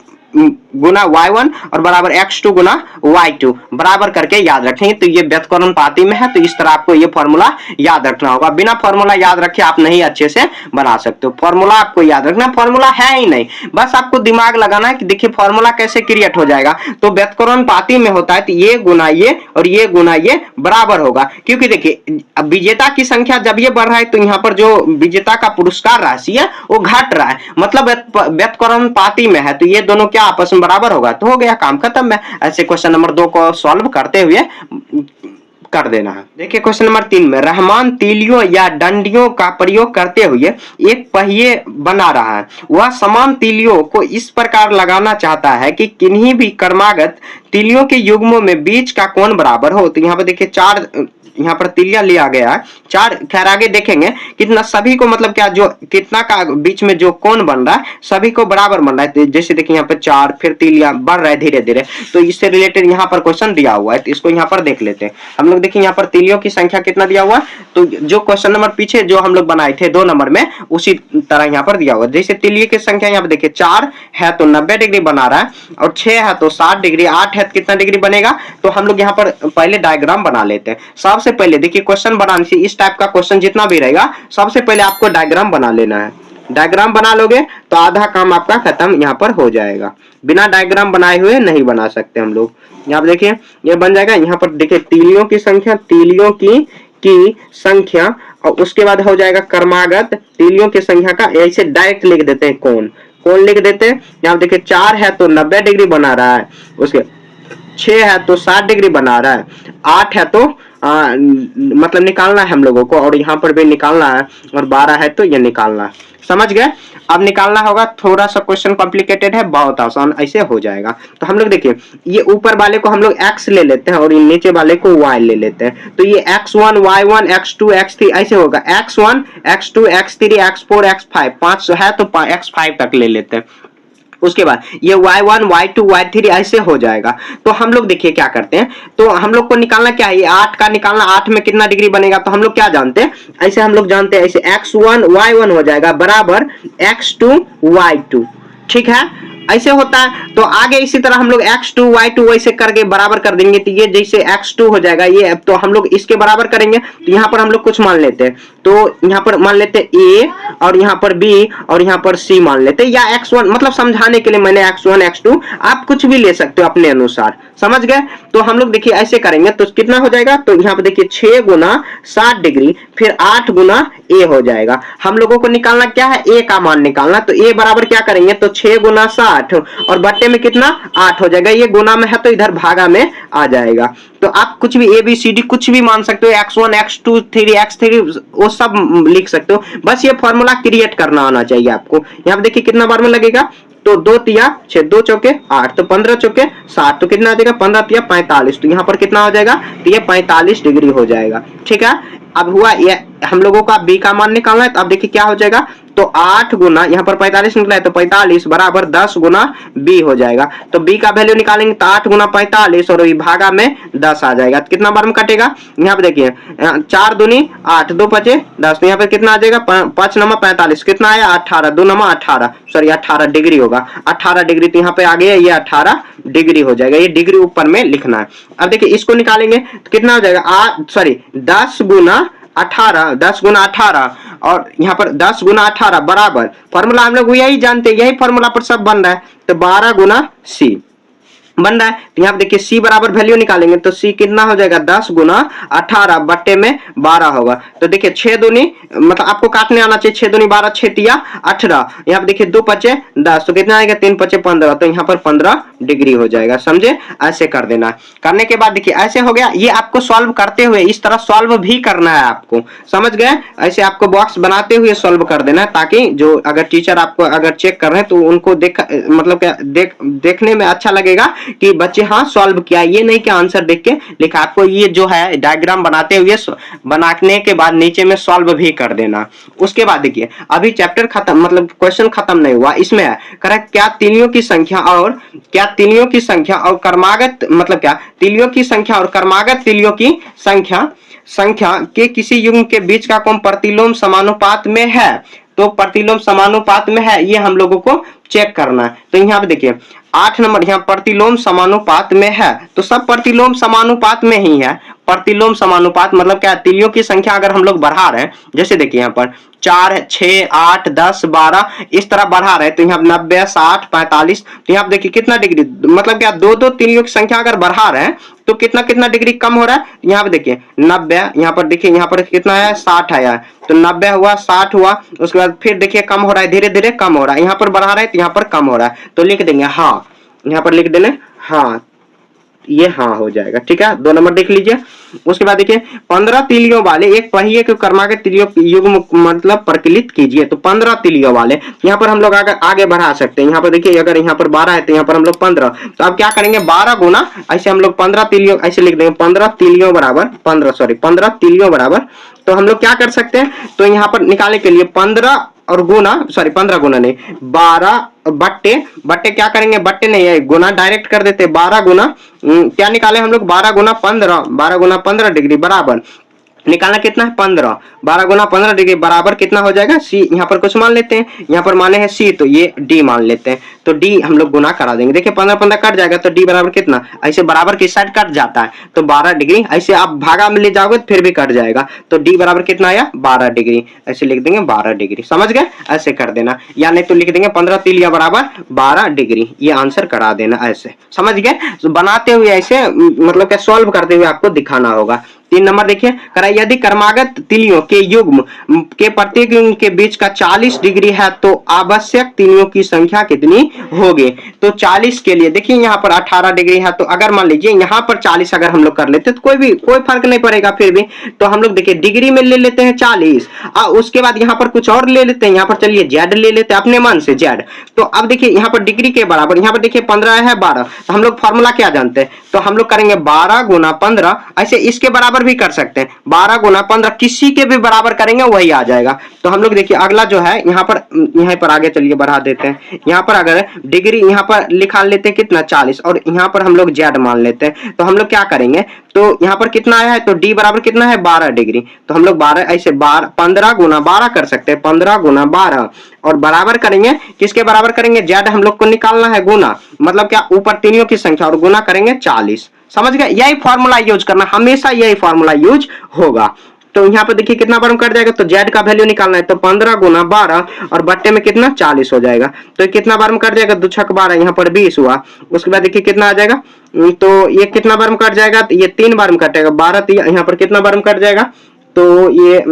गुना y1 और बराबर x2 गुना y2 बराबर करके याद रखेंगे। तो ये व्युत्क्रमानुपाती में है, तो इस तरह आपको ये फॉर्मूला याद रखना होगा। बिना फॉर्मूला याद रखे आप नहीं अच्छे से बना सकते हो। फॉर्मूला आपको याद रखना, फॉर्मूला है ही नहीं, बस आपको दिमाग लगाना है कि देखिए फॉर्मूला कैसे क्रिएट हो जाएगा। तो व्युत्क्रमानुपाती में होता है तो ये गुना ये और ये गुना ये बराबर होगा, क्योंकि देखिए विजेता की संख्या जब ये बढ़ रहा है तो यहाँ पर जो विजेता का पुरस्कार राशि है वो घट रहा है, मतलब व्युत्क्रमानुपाती में है, तो ये दोनों क्या आपस में बराबर होगा, तो हो गया, काम खत्म है। ऐसे क्वेश्चन नंबर 2 को सॉल्व करते हुए कर देना है। देखिए क्वेश्चन नंबर 3 में रहमान तीलियों या डंडियों का प्रयोग करते हुए एक पहिए बना रहा है। वह समान तीलियों को इस प्रकार लगाना चाहता है कि किन्हीं भी क्रमागत तीलियों के युग्मों में बीच का कोण बराबर हो। तो यहाँ पर देखिए 4 यहाँ पर तीलियां लिया गया है 4, खैर आगे देखेंगे कितना सभी को, मतलब क्या जो कितना का बीच में जो कोण बन रहा है सभी को बराबर बन रहा है। जैसे देखिए यहाँ पर 4 फिर तीलियां बढ़ रहा है धीरे धीरे, तो इससे रिलेटेड यहाँ पर क्वेश्चन दिया हुआ है, तो इसको यहाँ पर देख लेते हैं हम लोग। देखिए यहाँ पर तीलियों की संख्या कितना दिया हुआ है, तो जो क्वेश्चन नंबर पीछे जो हम लोग बनाए थे 2 नंबर में उसी तरह यहाँ पर दिया हुआ है। जैसे तीलियों की संख्या यहाँ पर देखिए 4 है तो 90 डिग्री बना रहा है, और 6 है तो 60 डिग्री, 8 है तो कितना डिग्री बनेगा। तो हम लोग यहाँ पर पहले डायग्राम बना लेते हैं। सबसे पहले देखिए क्वेश्चन बनाने से इस टाइप का क्वेश्चन जितना भी रहेगा सबसे पहले आपको डायग्राम बना लेना है। डायग्राम बना लोगे तो आधा काम आपका खत्म यहाँ पर हो जाएगा। बिना डायग्राम बनाए हुए नहीं बना सकते हम लोग। यहाँ पर देखिए ये बन जाएगा, यहाँ पर देखिए तीलियों की संख्या, तीलियों की संख्या, और उसके बाद हो जाएगा क्रमागत तीलियों की संख्या का, ऐसे डायरेक्ट लिख देते हैं कोण लिख देते हैं। यहाँ देखिए 4 है तो 90 डिग्री बना रहा है, उसके 6 है तो 60 डिग्री बना रहा है, 8 है तो मतलब निकालना है हम लोगों को, और यहाँ पर भी निकालना है, और 12 है तो ये निकालना है। समझ गए। अब निकालना होगा, थोड़ा सा क्वेश्चन कॉम्प्लिकेटेड है, बहुत आसान ऐसे हो जाएगा। तो हम लोग देखिए ये ऊपर वाले को हम लोग x ले लेते हैं और नीचे वाले को y ले लेते हैं। तो ये x1 y1 x2 x3 ऐसे होगा, x1 x2 x3 x4 x5, 5 है तो x5 तक ले लेते हैं। उसके बाद ये y1 y2 y3 ऐसे हो जाएगा। तो हम लोग देखिए क्या करते हैं, तो हम लोग को निकालना क्या है, 8 का निकालना, 8 में कितना डिग्री बनेगा। तो हम लोग क्या जानते हैं, ऐसे हम लोग जानते हैं, ऐसे x1 y1 हो जाएगा बराबर x2 y2, ठीक है, ऐसे होता है। तो आगे इसी तरह हम लोग x2 y2 वैसे करके बराबर कर देंगे। तो ये जैसे x2 हो जाएगा ये, तो हम लोग इसके बराबर करेंगे। तो यहाँ पर हम लोग कुछ मान लेते हैं, तो यहाँ पर मान लेते हैं a, और यहाँ पर b, और यहाँ पर c मान लेते हैं, या x1, मतलब समझाने के लिए मैंने x1 x2, आप कुछ भी ले सकते हो अपने अनुसार। समझ गए। तो हम लोग देखिए ऐसे करेंगे तो कितना हो जाएगा, तो यहाँ पर देखिए 6 गुना 60 डिग्री फिर 8 गुना a हो जाएगा। हम लोगों को निकालना क्या है, a का मान निकालना। तो a बराबर क्या करेंगे, तो 6 गुना 60 और बट्टे में कितना 8 हो जाएगा। ये गुना में है तो इधर भागा में आ जाएगा। तो आप कुछ भी a b c d कुछ भी मान सकते हो, x1 x2 3 x3 वो सब लिख सकते हो, बस ये फॉर्मूला क्रिएट करना आना चाहिए आपको। यहाँ पे देखिए कितना बार में लगेगा, तो 2 तिया 6, 2 चौके 8, तो 15 चौके 60, तो कितना आ जाएगा 15 तिया 45, तो यहाँ पर कितना हो जाएगा, तो ये 45 डिग्री हो जाएगा। ठीक है। अब हुआ ये हम लोगों का b का मान निकालना है। तो अब देखिए क्या हो जाएगा, तो 8 गुना यहाँ पर 45 निकला है तो 45 बराबर 10 गुना b हो जाएगा। तो b का वैल्यू निकालेंगे तो 8 गुना 45 और भागा में 10 आ जाएगा। तो कितना बार में कटेगा, यहाँ पे देखिए 4 दूनी 8, 2 पचे 10, तो यहाँ पे कितना आ जाएगा 5 नमा 45, कितना आया 18, 2 नमा 18, सॉरी 18 डिग्री होगा, 18 डिग्री। तो यहाँ पे आ गया ये 18 डिग्री हो जाएगा, ये डिग्री ऊपर में लिखना है। अब देखिए इसको निकालेंगे तो कितना हो जाएगा, सॉरी 10 गुना 18, 10 गुना 18 और यहाँ पर 10 गुना 18 बराबर, फॉर्मूला हम लोग यही जानते हैं, यही फॉर्मूला पर सब बन रहा है, तो 12 गुना c बन रहा है। तो यहाँ पे देखिए c बराबर वैल्यू निकालेंगे तो c कितना हो जाएगा 10 गुना 18 बट्टे में 12 होगा। तो देखिए 6 दूनी मतलब आपको काटने आना चाहिए, 6 दूनी 12, 6 तिया 18, यहाँ पे देखिए 2 पचे 10, तो कितना आएगा 3 पचे 15, तो यहाँ पर 15 डिग्री हो जाएगा। समझे, ऐसे कर देना। करने के बाद देखिए ऐसे हो गया। ये आपको सॉल्व करते हुए इस तरह सॉल्व भी करना है आपको, समझ गए। ऐसे आपको बॉक्स बनाते हुए सॉल्व कर देना है, ताकि जो अगर टीचर आपको अगर चेक कर रहे हैं तो उनको मतलब क्या देखने में अच्छा लगेगा कि बच्चे हाँ सॉल्व किया, ये नहीं कि आंसर देख के लिखा। आपको ये जो है डायग्राम बनाते हुए बनाने के बाद नीचे में सॉल्व भी कर देना। उसके बाद देखिए अभी चैप्टर खत्म, मतलब क्वेश्चन खत्म नहीं हुआ, इसमें है कह क्या तीलियों की संख्या और क्रमागत, मतलब क्या तीलियों की संख्या और क्रमागत तीलियों की संख्या के किसी युग्म के बीच का कोण प्रतिलोम समानुपात में है। तो प्रतिलोम समानुपात में है, ये हम लोगों को चेक करना है। तो यहाँ पे देखिए 8 नंबर, यहाँ प्रतिलोम समानुपात में है, तो सब प्रतिलोम समानुपात में ही है। प्रतिलोम समानुपात मतलब क्या, तीलियों की संख्या अगर हम लोग बढ़ा रहे हैं, जैसे देखिए यहाँ पर 4, 6, 8, 10, 12 इस तरह बढ़ा रहे हैं, तो यहाँ 90, 60, 45, तो यहाँ देखिए कितना डिग्री, मतलब क्या दो दो तीलियों की संख्या अगर बढ़ा रहे हैं तो कितना कितना डिग्री कम हो रहा है। यहाँ पे देखिए 90, यहाँ पर देखिए यहाँ पर कितना है 60 आया, तो 90 हुआ, 60 हुआ, उसके बाद फिर देखिए कम हो रहा है, धीरे धीरे कम हो रहा है, यहाँ पर बढ़ा रहे हैं तो यहाँ पर कम हो रहा है, तो लिख देंगे हाँ, यहाँ पर लिख देंगे हाँ, ये हाँ हो जाएगा। ठीक है, 2 नंबर देख लीजिए। उसके बाद देखिए 15 तीलियों वाले एक पहिए के क्रमागत तीलियों युग्म मतलब प्रकलित कीजिए। तो 15 तीलियों वाले यहाँ पर हम लोग आगे बढ़ा सकते हैं। यहाँ पर देखिए अगर यहाँ पर 12 है तो यहाँ पर हम लोग 15, तो अब क्या करेंगे 12 गुना, ऐसे हम लोग 15 तीलियों ऐसे लिख देंगे, 15 तीलियों बराबर 15 तीलियों बराबर, तो हम लोग क्या कर सकते हैं, तो यहाँ पर निकालने के लिए 15 और गुना, 15 गुना नहीं, 12 बट्टे क्या करेंगे, बट्टे नहीं है गुना डायरेक्ट कर देते, 12 गुना क्या निकाले हम लोग, 12 गुना 15 डिग्री बराबर निकालना कितना है 15, 12 गुना 15 डिग्री बराबर कितना हो जाएगा सी, यहाँ पर कुछ मान लेते हैं, यहाँ पर माने हैं सी, तो ये डी मान लेते हैं, तो डी हम लोग गुना करा देंगे। देखिए 15 15 कट जाएगा, तो डी बराबर कितना, ऐसे बराबर की साइड कट जाता है तो 12 डिग्री, ऐसे आप भागा में ले जाओगे तो फिर भी कट जाएगा, तो डी बराबर कितना आया 12 डिग्री, ऐसे लिख देंगे 12 डिग्री, समझ गए, ऐसे कर देना, या नहीं तो लिख देंगे 15 तीलिया बराबर 12 डिग्री, ये आंसर करा देना, ऐसे समझ गए। तो बनाते हुए ऐसे मतलब क्या सॉल्व करते हुए आपको दिखाना होगा। 3 नंबर देखिए करा, यदि क्रमागत तीलियों के युग्म के प्रत्येक युग्म के बीच का 40 डिग्री है तो आवश्यक तीलियों की संख्या कितनी होगी। तो 40 के लिए देखिए यहाँ पर 18 डिग्री है, तो अगर मान लीजिए यहाँ पर 40 अगर हम लोग कर लेते तो कोई फर्क नहीं पड़ेगा, फिर भी तो हम लोग देखिए डिग्री में ले लेते हैं 40, उसके बाद यहाँ पर कुछ और ले लेते हैं, यहाँ पर चलिए जेड ले लेते हैं अपने मन से जेड। तो अब देखिए यहाँ पर डिग्री के बराबर, यहाँ पर देखिए 15 है 12, तो हम लोग फॉर्मूला क्या जानते हैं, तो हम लोग करेंगे 12 गुना 15, ऐसे इसके बराबर भी कर सकते हैं, 12 गुना 15 किसी के भी बराबर करेंगे वही आ जाएगा। तो हम लोग देखिए अगला जो है यहाँ पर आगे चलिए बढ़ा देते हैं, यहाँ पर अगर डिग्री यहाँ पर लिखा लेते हैं कितना 40, और यहाँ पर हम लोग जेड मान लेते हैं, तो हम लोग क्या करेंगे, तो यहाँ पर कितना आया है, तो डी बराबर कितना है 12 डिग्री, तो हम लोग 12 ऐसे 15 गुना 12 कर सकते हैं, 15 गुना 12 और बराबर करेंगे, किसके बराबर करेंगे, जेड हम लोग को निकालना है गुना, मतलब क्या ऊपर तीनों की संख्या और गुना करेंगे 40, समझ गए। यही फॉर्मूला यूज करना, हमेशा यही फॉर्मूला यूज होगा। तो यहाँ पे देखिए कितना बार कट जाएगा, तो जेड का वैल्यू निकालना है, तो 15 गुना 12 और बट्टे में कितना 40 हो जाएगा, तो कितना बार में कट जाएगा, 2 छक 12, यहाँ पर 20 हुआ। उसके बाद देखिए कितना आ जाएगा, तो ये कितना बार में कट जाएगा, तो ये 3 बार में कटेगा 12, यहाँ पर कितना बार में कट जाएगा, तो ये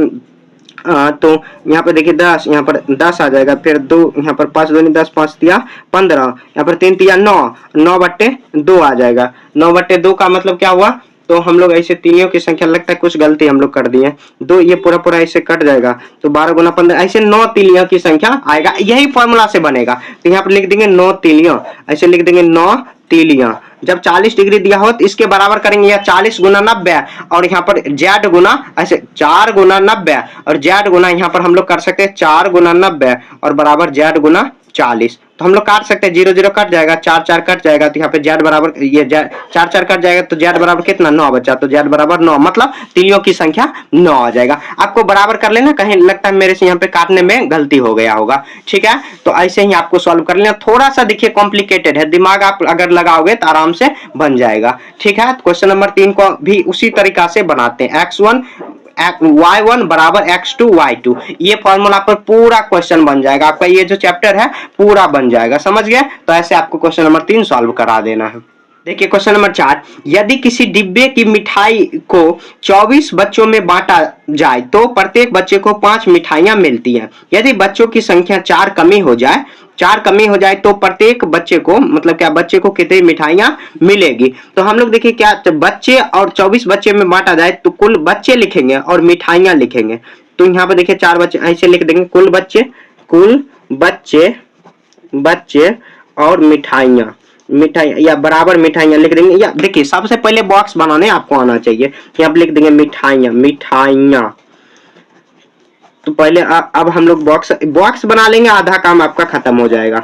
तो यहाँ पर देखिए 10, यहाँ पर 10 आ जाएगा, फिर 2 यहाँ पर 5 दूनी 10, 5 तिया 15, यहाँ पर 3 तिया 9, 9 बट्टे 2 आ जाएगा, 9 बट्टे 2 का मतलब क्या हुआ, तो हम लोग ऐसे तीनियों की संख्या, लगता है कुछ गलती हम लोग कर दिए, 2 ये पूरा ऐसे कट जाएगा, तो 12 गुना 15 ऐसे 9 तीलियों की संख्या आएगा, यही फॉर्मूला से बनेगा। तो यहाँ पर लिख देंगे 9 तीलियों, ऐसे लिख देंगे 9 तीलियां, जब 40 डिग्री दिया हो तो इसके बराबर करेंगे, या 40 गुना 90, और यहाँ पर जेड गुना ऐसे 4 गुना 90, और जेड गुना यहाँ पर हम लोग कर सकते हैं 4 गुना 90 और बराबर जेड गुना 40, तो हम लोग काट सकते हैं, 0 0 कट जाएगा, 4 4 कट जाएगा, तो यहाँ पे जेड बराबर, ये 4 4 कट जाएगा, तो जेड बराबर कितना 9 बचा, तो जेड बराबर 9, मतलब तीलियों की संख्या 9 आ जाएगा। आपको बराबर कर लेना, कहीं लगता है मेरे से यहाँ पे काटने में गलती हो गया होगा, ठीक है। तो ऐसे ही आपको सॉल्व कर लेना, थोड़ा सा देखिए कॉम्प्लिकेटेड है, दिमाग आप अगर लगाओगे तो आराम से बन जाएगा, ठीक है। क्वेश्चन नंबर 3 को भी उसी तरीका से बनाते हैं, x1 y1 बराबर x2 y2, ये फॉर्मूला पर पूरा क्वेश्चन बन जाएगा, आपका ये जो चैप्टर है पूरा बन जाएगा, समझ गए। तो ऐसे आपको क्वेश्चन नंबर 3 सॉल्व करा देना है। देखिए क्वेश्चन नंबर 4, यदि किसी डिब्बे की मिठाई को 24 बच्चों में बांटा जाए तो प्रत्येक बच्चे को 5 मिठाइयां मिलती हैं। यदि बच्चों की संख्या 4 कमी हो जाए तो प्रत्येक बच्चे को, मतलब क्या बच्चे को कितनी मिठाइयां मिलेगी। तो हम लोग देखिए क्या, बच्चे और 24 बच्चे में बांटा जाए तो कुल बच्चे लिखेंगे और मिठाइयां लिखेंगे। तो यहाँ पे देखिए 4 बच्चे ऐसे लिख देंगे, कुल बच्चे और मिठाइयां, मिठाई या बराबर मिठाइयाँ लिख देंगे। या देखिए सबसे पहले बॉक्स बनाने आपको आना चाहिए। यहाँ पे लिख देंगे मिठाइयाँ, मिठाइयाँ। तो पहले अब हम लोग बॉक्स बॉक्स बना लेंगे, आधा काम आपका खत्म हो जाएगा।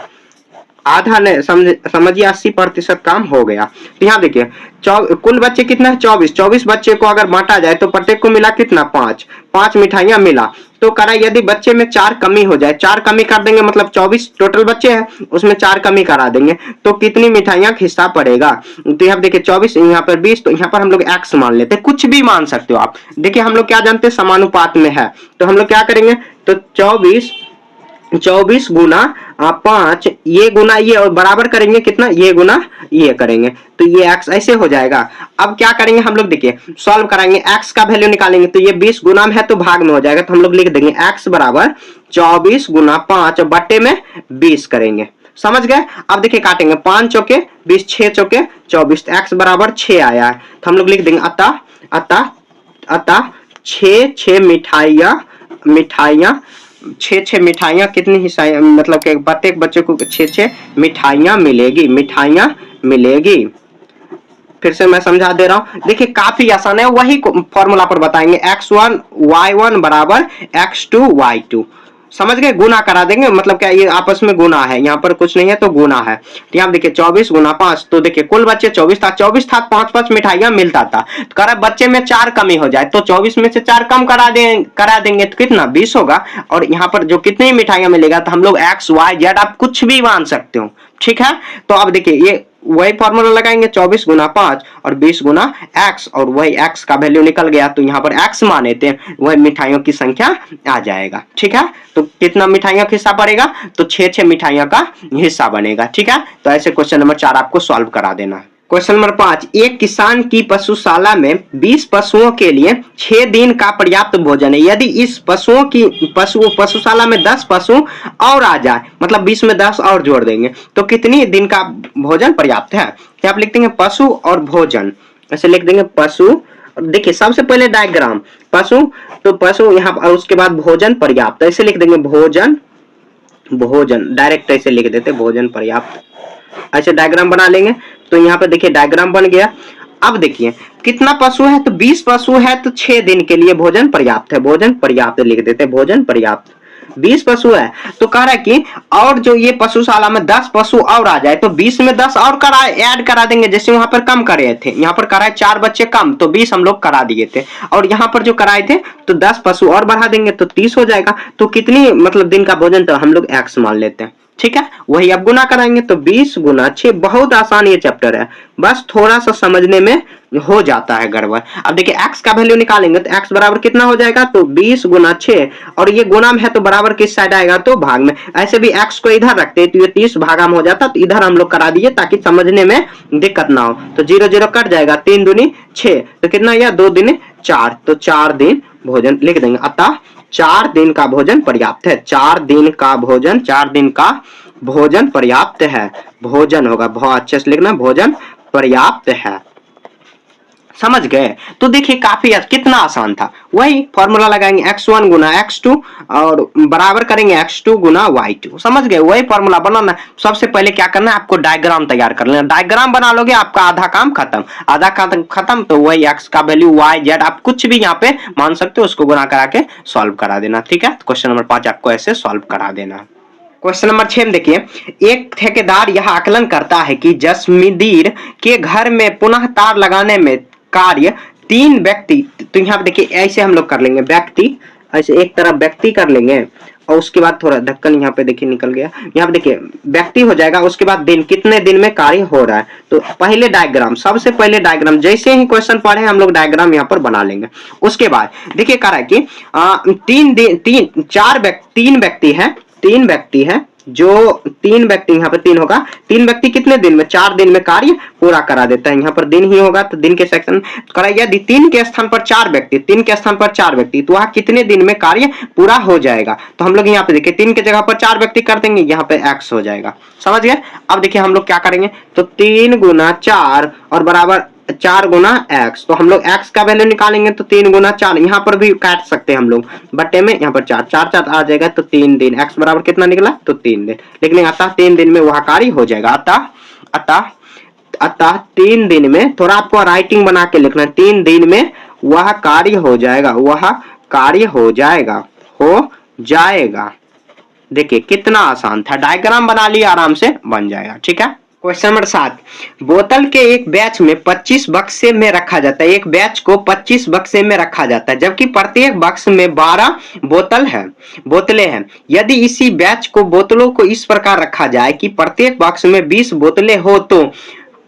आधा नहीं, समझिए 80% काम हो गया। तो यहाँ देखिए कुल बच्चे कितना है 24। 24 बच्चे को अगर बांटा जाए तो प्रत्येक को मिला कितना 5। 5 मिठाइयां मिला। तो करा यदि बच्चे में 4 कमी हो जाए, 4 कमी कर देंगे मतलब 24 टोटल बच्चे हैं, उसमें 4 कमी करा देंगे तो कितनी मिठाइयां हिस्सा पड़ेगा। तो यहाँ देखिए 24, यहाँ पर 20, तो यहाँ पर हम लोग x मान लेते हैं, कुछ भी मान सकते हो आप। देखिए हम लोग क्या जानते हैं, समानुपात में है। तो हम लोग क्या करेंगे, तो 24 गुना 5, ये गुना ये, और बराबर करेंगे कितना, ये गुना ये करेंगे तो ये x ऐसे हो जाएगा। अब क्या करेंगे हम लोग, देखिए सॉल्व कराएंगे, x का वैल्यू निकालेंगे तो ये 20 गुना में है तो भाग में हो जाएगा। तो हम लोग लिख देंगे x बराबर 24 गुना 5 बट्टे में 20 करेंगे। समझ गए। अब देखिए काटेंगे, 5 चौके 20, 6 चौके 24, तो x बराबर 6 आया है। तो हम लोग लिख देंगे अतः 6 मिठाइयाँ कितनी हिस्सा, मतलब कि प्रत्येक बच्चे को 6 मिठाइयाँ मिलेगी। फिर से मैं समझा दे रहा हूं, देखिए काफी आसान है, वही फॉर्मूला पर बताएंगे, x1 y1 बराबर x2 y2। समझ गए, गुना करा देंगे, मतलब क्या ये आपस में गुना है, यहाँ पर कुछ नहीं है तो गुना है। तो यहाँ देखिए 24 गुना 5, तो देखिए कुल बच्चे 24 था, 5 मिठाइयां मिलता था। तो करा बच्चे में 4 कमी हो जाए तो 24 में से 4 कम करा देंगे तो कितना 20 होगा। और यहाँ पर जो कितनी मिठाइयां मिलेगा, तो हम लोग x y z आप कुछ भी मान सकते हो, ठीक है। तो अब देखिए ये वही फॉर्मूला लगाएंगे, 24 गुना 5 और 20 गुना x, और वही x का वैल्यू निकल गया तो यहाँ पर x माने थे, वही मिठाइयों की संख्या आ जाएगा, ठीक है। तो कितना मिठाइयों का हिस्सा पड़ेगा, तो 6 मिठाइयों का हिस्सा बनेगा, ठीक है। तो ऐसे क्वेश्चन नंबर 4 आपको सॉल्व करा देना है। क्वेश्चन नंबर 5, एक किसान की पशुशाला में 20 पशुओं के लिए 6 दिन का पर्याप्त भोजन है। यदि इस पशुशाला में 10 पशु और आ जाए, मतलब 20 में 10 और जोड़ देंगे तो कितनी दिन का भोजन पर्याप्त है। क्या आप लिख देंगे पशु और भोजन, ऐसे लिख देंगे पशु। देखिए सबसे पहले डायग्राम पशु, तो पशु यहाँ पर, उसके बाद भोजन पर्याप्त, ऐसे लिख देंगे भोजन डायरेक्ट ऐसे लिख देते भोजन पर्याप्त, ऐसे डायग्राम बना लेंगे। तो यहाँ पे देखिए डायग्राम बन गया। अब देखिए कितना पशु है, तो 20 पशु है तो 6 दिन के लिए भोजन पर्याप्त है, भोजन पर्याप्त लिख देते, भोजन पर्याप्त। 20 पशु है तो कह रहा है कि और जो ये पशुशाला में 10 पशु और आ जाए तो 20 में 10 और ऐड करा देंगे, जैसे वहां पर कम करे थे, यहाँ पर कराए 4 बच्चे कम तो 20 हम लोग करा दिए थे, और यहाँ पर जो कराए थे तो 10 पशु और बढ़ा देंगे तो 30 हो जाएगा। तो कितनी मतलब दिन का भोजन, तो हम लोग x मान लेते हैं, ठीक है। वही अब गुना कराएंगे तो 20 गुना 6, बहुत आसान ये चैप्टर है, बस थोड़ा सा समझने में हो जाता है गड़बड़। अब देखिए x का वैल्यू निकालेंगे तो x बराबर कितना हो जाएगा, तो 20 गुना 6, और ये गुना में है तो बराबर किस साइड आएगा, तो भाग में। ऐसे भी x को इधर रखते हैं तो ये 30 भागा में हो जाता, तो इधर हम लोग करा दिए ताकि समझने में दिक्कत ना हो। तो 0 0 कट जाएगा, 3 दूनी 6, तो कितना या 2 दूनी 4, तो 4 दिन भोजन लिख देंगे। अतः 4 दिन का भोजन पर्याप्त है, 4 दिन का भोजन पर्याप्त है, भोजन होगा, बहुत अच्छे से लिखना, भोजन पर्याप्त है। समझ गए। तो देखिए काफी कितना आसान था, वही फॉर्मूला लगाएंगे x1 गुना x2 और बराबर करेंगे x2 गुना y2। समझ गए, वही फॉर्मूला बनाना। सबसे पहले क्या करना है, आपको डायग्राम तैयार कर लेना, डायग्राम बना लोगे आपका आधा काम खत्म। तो वही x का वैल्यू y z आप कुछ भी यहाँ पे मान सकते हो, उसको गुना करा के सॉल्व करा देना, ठीक है। क्वेश्चन नंबर 5 आपको ऐसे सॉल्व करा देना। क्वेश्चन नंबर 6 में देखिए, एक ठेकेदार यह आकलन करता है कि जसमींदर के घर में पुनः तार लगाने में कार्य 3 व्यक्ति, तो यहाँ पे देखिए ऐसे हम लोग कर लेंगे, व्यक्ति ऐसे एक तरफ व्यक्ति कर लेंगे, और उसके बाद थोड़ा ढक्कन यहाँ पे देखिए निकल गया, यहाँ पे देखिए व्यक्ति हो जाएगा, उसके बाद दिन, कितने दिन में कार्य हो रहा है। तो पहले डायग्राम, सबसे पहले डायग्राम, जैसे ही क्वेश्चन पढ़े हम लोग डायग्राम यहाँ पर बना लेंगे। उसके बाद देखिए कह रहा है कि 3 व्यक्ति है, जो 3 व्यक्ति यहाँ पे 3 होगा, 3 व्यक्ति कितने दिन में, 4 दिन में कार्य पूरा करा देता है। यहाँ पर दिन ही होगा तो दिन के सेक्शन कराइए, यदि 3 के स्थान पर 4 व्यक्ति, तो वहां कितने दिन में कार्य पूरा हो जाएगा। तो हम लोग यहाँ पे देखिए 3 के जगह पर 4 व्यक्ति कर देंगे, यहाँ पे x हो जाएगा। समझ गए। अब देखिए हम लोग क्या करेंगे, तो 3 गुना 4 और बराबर 4 गुना x, तो हम लोग x का वैल्यू निकालेंगे तो 3 गुना 4, यहाँ पर भी काट सकते हैं हम लोग बट्टे में, यहाँ पर 4 आ जाएगा तो 3 दिन, x बराबर कितना निकला, तो 3 दिन लिखने आता, 3 दिन में वह कार्य हो जाएगा। अतः अतः अतः 3 दिन में, थोड़ा आपको राइटिंग बना के लिखना, 3 दिन में वह कार्य हो जाएगा, वह कार्य हो जाएगा, हो जाएगा। देखिए कितना आसान था, डायग्राम बना लिया, आराम से बन जाएगा। ठीक है। क्वेश्चन नंबर 7, बोतल के एक बैच में 25 बक्से में रखा जाता है। एक बैच को 25 बक्से में रखा जाता है, जबकि प्रत्येक बक्स में 12 बोतलें हैं। यदि इसी बैच को बोतलों को इस प्रकार रखा जाए कि प्रत्येक बक्स में 20 बोतलें हो तो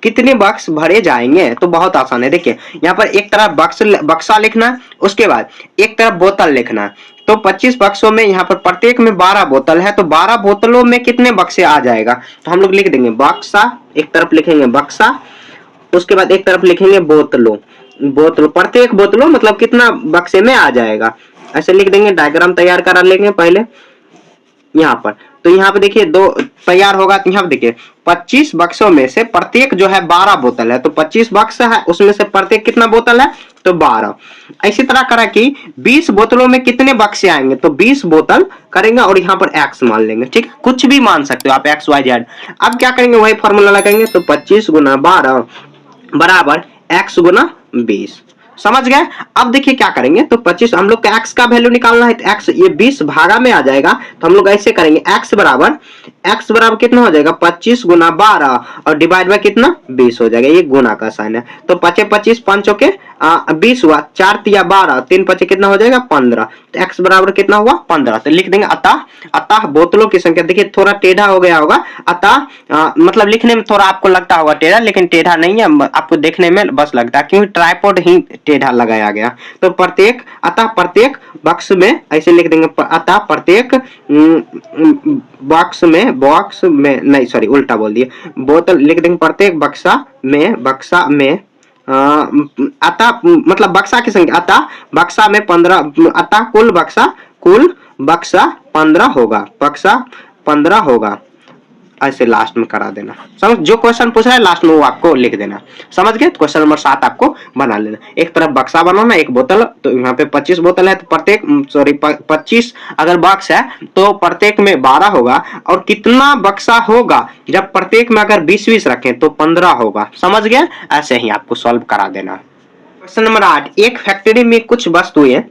कितने बक्स भरे जाएंगे? तो बहुत आसान है। देखिए यहाँ पर एक तरफ बक्सा लिखना, उसके बाद एक तरफ बोतल लिखना। तो 25 बक्सों में यहाँ पर प्रत्येक में 12 बोतल है, तो 12 बोतलों में कितने बक्से आ जाएगा? तो हम लोग लिख देंगे बक्सा, एक तरफ लिखेंगे बक्सा, उसके बाद एक तरफ लिखेंगे बोतलों। प्रत्येक बोतलों मतलब कितना बक्से में आ जाएगा, ऐसे लिख देंगे। डायग्राम तैयार करा लेंगे पहले यहाँ पर। तो यहाँ पे देखिए दो तैयार होगा। तो यहाँ पे देखिए 25 बक्सों में से प्रत्येक जो है 12 बोतल है, तो 25 बक्स है, उसमें से प्रत्येक कितना बोतल है? तो 12। इसी तरह करा कि 20 बोतलों में कितने बक्से आएंगे? तो 20 बोतल करेंगे और यहाँ पर x मान लेंगे। ठीक है, कुछ भी मान सकते हो आप, x y z। अब क्या करेंगे, वही फॉर्मूला लगाएंगे। तो 25 गुना 12 बराबर x गुना 20। समझ गए? अब देखिए क्या करेंगे, तो 25 हम लोग का x का वैल्यू निकालना है, तो x ये 20 भागा में आ जाएगा, तो हम लोग ऐसे करेंगे x बराबर कितना हो जाएगा? 25 गुना 12 और डिवाइड बाय कितना? 20 हो जाएगा। ये गुना का साइन है, तो 25 5 के 20 हुआ, 4 तिया 12, 3 5 कितना हो जाएगा? 15। तो x बराबर कितना हुआ? 15। तो लिख देंगे अतः बोतलों की संख्या, देखिए थोड़ा टेढ़ा हो गया होगा, अतः मतलब लिखने में थोड़ा आपको लगता होगा टेढ़ा, लेकिन टेढ़ा नहीं है, आपको देखने में बस लगता है, क्योंकि ट्राइपॉड ही टेढ़ा लगाया गया। तो प्रत्येक बक्स में ऐसे लिख देंगे, अतः प्रत्येक बक्स में नहीं, सॉरी उल्टा बोल दिए, बोतल लिख देंगे प्रत्येक बक्सा में अतः मतलब बक्सा की संख्या, अतः बक्सा में 15, अतः कुल बक्सा 15 होगा, बक्सा 15 होगा। ऐसे लास्ट में करा देना। समझ, जो क्वेश्चन पूछ रहा है लास्ट में वो आपको लिख देना। समझ गए? क्वेश्चन नंबर 7 आपको बना लेना। एक तरफ बक्सा बनाना, एक बोतल, तो यहाँ पे 25 बोतल है, तो प्रत्येक 25 अगर बक्स है तो प्रत्येक में 12 होगा, और कितना बक्सा होगा जब प्रत्येक में अगर 20 रखें तो 15 होगा। समझ गए? ऐसे ही आपको सॉल्व करा देना। क्वेश्चन नंबर 8, एक फैक्ट्री में कुछ वस्तुएं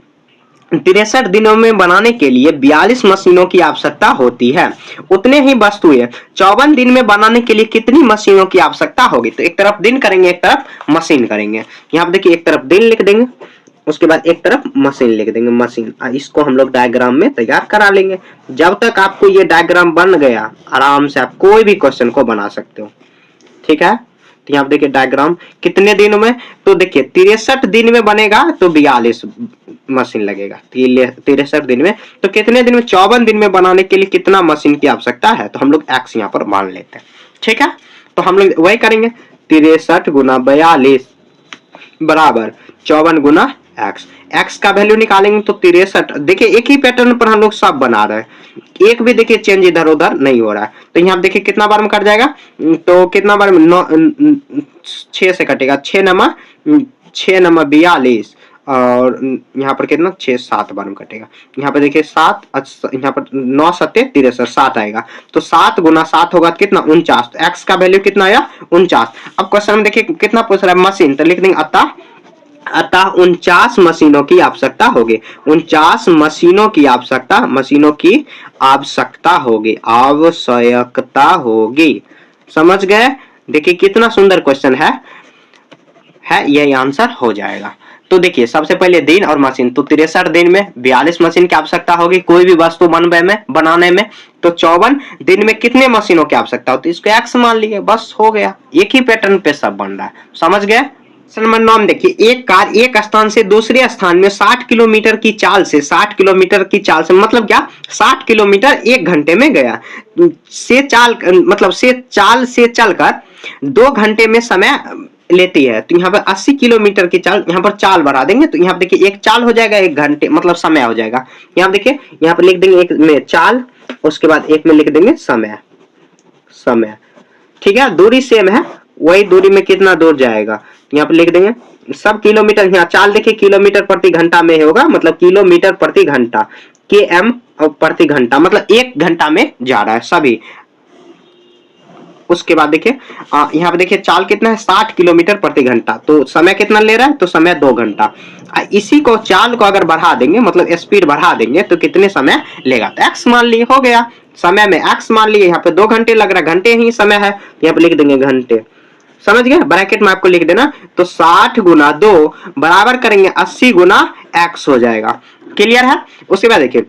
63 दिनों में बनाने के लिए 42 मशीनों की आवश्यकता होती है। उतने ही वस्तुएं 54 दिन में बनाने के लिए कितनी मशीनों की आवश्यकता होगी? तो एक तरफ दिन करेंगे, एक तरफ मशीन करेंगे। यहाँ पे देखिए एक तरफ दिन लिख देंगे, उसके बाद एक तरफ मशीन लिख देंगे, मशीन। इसको हम लोग डायग्राम में तैयार करा लेंगे। जब तक आपको ये डायग्राम बन गया, आराम से आप कोई भी क्वेश्चन को बना सकते हो। ठीक है, तो यहाँ पे देखिए डायग्राम कितने दिनों में, तो देखिए 63 दिन में बनेगा तो 42 मशीन लगेगा। 63 दिन में, तो कितने दिन में? 54 दिन में बनाने के लिए कितना मशीन की आवश्यकता है? तो हम लोग x यहाँ पर मान लेते हैं। ठीक है, तो हम लोग वही करेंगे, 63 गुना 42 बराबर 54 गुना x का वैल्यू निकालेंगे तो 63। देखिए एक ही पैटर्न पर हम लोग सब बना रहे हैं, एक भी देखिए चेंज इधर उधर नहीं हो रहा है। तो यहाँ देखिए कितना बार में कट जाएगा, तो कितना बार में 6 से कटेगा, 6 नमा 42, और यहाँ पर कितना 6 7 बार में कटेगा। यहाँ पे देखिए 7, यहाँ पर 9 7 63, 7 आएगा, तो 7 गुना 7 होगा कितना? 49। तो x का वैल्यू कितना आया? 49। अब क्वेश्चन में देखिए कितना पूछ रहा है? मशीन, तो लिख देंगे अतः 49 मशीनों की आवश्यकता होगी। 49 मशीनों की आवश्यकता होगी। समझ गए? देखिए कितना सुंदर क्वेश्चन है, यही आंसर हो जाएगा। तो देखिए सबसे पहले दिन और मशीन, तो 63 दिन में 42 मशीन की आवश्यकता होगी कोई भी वस्तु बनाने में। तो 54 दिन में कितने मशीनों की आवश्यकता होती है? इसको x मान लिए, बस हो गया। एक ही पैटर्न पे सब बन रहा है। समझ गए? नंबर 9 देखिए, एक कार एक स्थान से दूसरे स्थान में 60 किलोमीटर की चाल से मतलब क्या? 60 किलोमीटर 1 घंटे में गया। से चाल से चलकर 2 घंटे में समय लेती है। तो यहाँ पर 80 किलोमीटर की चाल, यहाँ पर चाल बढ़ा देंगे, तो यहाँ पर देखिए एक चाल हो जाएगा, 1 घंटे मतलब समय हो जाएगा। यहाँ देखिए, यहाँ पर लिख देंगे एक में चाल, उसके बाद एक में लिख देंगे समय। ठीक है, दूरी सेम है, वही दूरी में कितना दूर जाएगा यहाँ पे लिख देंगे सब किलोमीटर। यहाँ चाल देखिए किलोमीटर प्रति घंटा में होगा, मतलब किलोमीटर प्रति घंटा, km प्रति घंटा, मतलब 1 घंटा में जा रहा है सभी। उसके बाद देखिए यहाँ पे देखिए चाल कितना है 60 किलोमीटर प्रति घंटा, तो समय कितना ले रहा है, तो समय 2 घंटा। इसी को चाल को अगर बढ़ा देंगे मतलब स्पीड बढ़ा देंगे तो कितने समय लेगा, तो एक्स मान लिए, हो गया। समय में एक्स मान लिए, यहाँ पे 2 घंटे लग रहा है, घंटे ही समय है, यहाँ पे लिख देंगे घंटे। समझ गए, ब्रैकेट में आपको लिख देना, तो 60 गुना 2 बराबर करेंगे 80 गुना एक्स हो जाएगा। क्लियर है। उसके बाद देखिए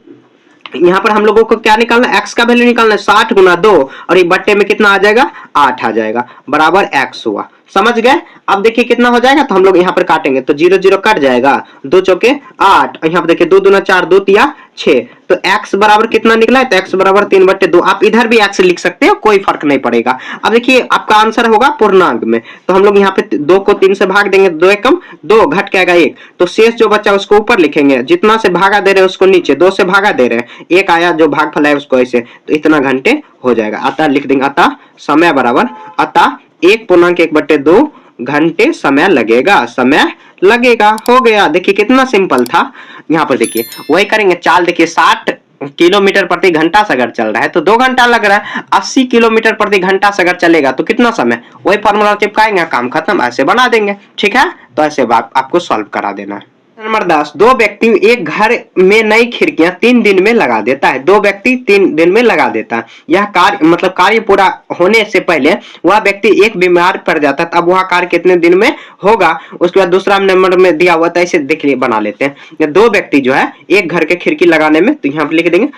यहाँ पर हम लोगों को क्या निकालना है, एक्स का वैल्यू निकालना है, 60 गुना 2 और ये बट्टे में कितना आ जाएगा, 8 आ जाएगा, बराबर एक्स हुआ। समझ गए। अब देखिए कितना हो जाएगा, तो हम लोग यहाँ पर काटेंगे तो 0 0 कट जाएगा, 2 चौके 8 और यहाँ पर देखिए 2 दूना 4, 2 तिया 6, तो x बराबर कितना निकला है, तो x बराबर 3/2। आप इधर भी x लिख सकते हो, कोई फर्क नहीं पड़ेगा। अब देखिए आपका आंसर होगा पूर्णांक में, तो हम लोग यहाँ पे 2 को 3 से भाग देंगे, 2 एकम 2 घट के आएगा 1, तो शेष जो बचा उसको ऊपर लिखेंगे, जितना से भागा दे रहे हैं उसको नीचे, 2 से भागा दे रहे हैं, 1 आया जो भागफल है उसको ऐसे, तो इतना घंटे हो जाएगा। अतः लिख देंगे, अतः समय बराबर, अतः 1.1/2 घंटे समय लगेगा, समय लगेगा, हो गया। देखिए कितना सिंपल था। यहाँ पर देखिए वही करेंगे, चाल देखिए 60 किलोमीटर प्रति घंटा से अगर चल रहा है तो 2 घंटा लग रहा है, 80 किलोमीटर प्रति घंटा से अगर चलेगा तो कितना समय, वही फॉर्मूला चिपकाएंगे, काम खत्म, ऐसे बना देंगे। ठीक है, तो ऐसे आपको सॉल्व करा देना है। नंबर 10, 2 व्यक्ति एक घर में नई खिड़कियां 3 दिन में लगा देता है। 2 व्यक्ति 3 दिन में लगा देता है। यह कार्य मतलब कार्य पूरा होने से पहले वह व्यक्ति एक बीमार पड़ जाता है, तब वह कार्य कितने दिन में होगा। उसके बाद दूसरा नंबर में दिया हुआ था, इसे देखिए बना लेते हैं। 2 व्यक्ति जो है एक घर के खिड़की लगाने में, तो यहाँ पे लिख देंगे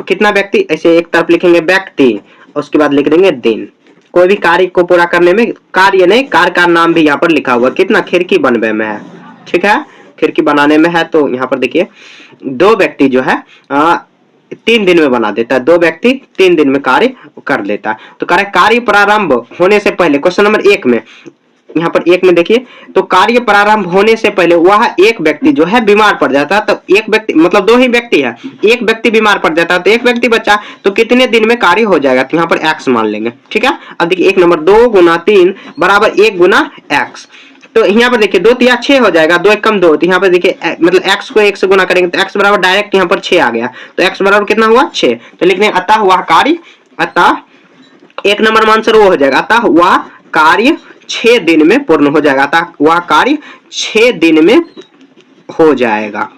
कितना व्यक्ति, ऐसे एक तरफ लिखेंगे व्यक्ति, उसके बाद लिख देंगे दिन। कोई भी कार्य को पूरा करने में, कार्य नहीं, कार्य का नाम भी यहाँ पर लिखा हुआ, कितना खिड़की बनवे में है। ठीक है, खिड़की बनाने में है, तो यहाँ पर देखिए 2 व्यक्ति जो है 3 दिन में बना देता है। 2 व्यक्ति 3 दिन में कार्य कर लेता है। तो कार्य प्रारंभ होने से पहले, क्वेश्चन नंबर 1 में, यहाँ पर 1 में देखिए, तो कार्य प्रारंभ होने से पहले वह एक व्यक्ति जो है बीमार पड़ जाता है, तो एक व्यक्ति मतलब 2 ही व्यक्ति है, एक व्यक्ति बीमार पड़ जाता है तो एक व्यक्ति बचा, तो कितने दिन में कार्य हो जाएगा, तो यहाँ पर x मान लेंगे। ठीक है, अब देखिए 1 नंबर 2 गुना 3 बराबर 1 गुना x, तो यहाँ पर देखिए 2 तिया 6 हो जाएगा, 2 एकम 2, तो यहाँ पर देखिए मतलब x को 1 से गुना करेंगे तो x बराबर डायरेक्ट यहाँ पर 6 आ गया, तो x बराबर कितना हुआ 6, तो लिखते हैं अतः वह कार्य, अतः 1 नंबर में आंसर वो हो जाएगा, अतः वह कार्य 6 दिन में पूर्ण हो जाएगा, अतः वह कार्य 6 दिन में हो जाएगा।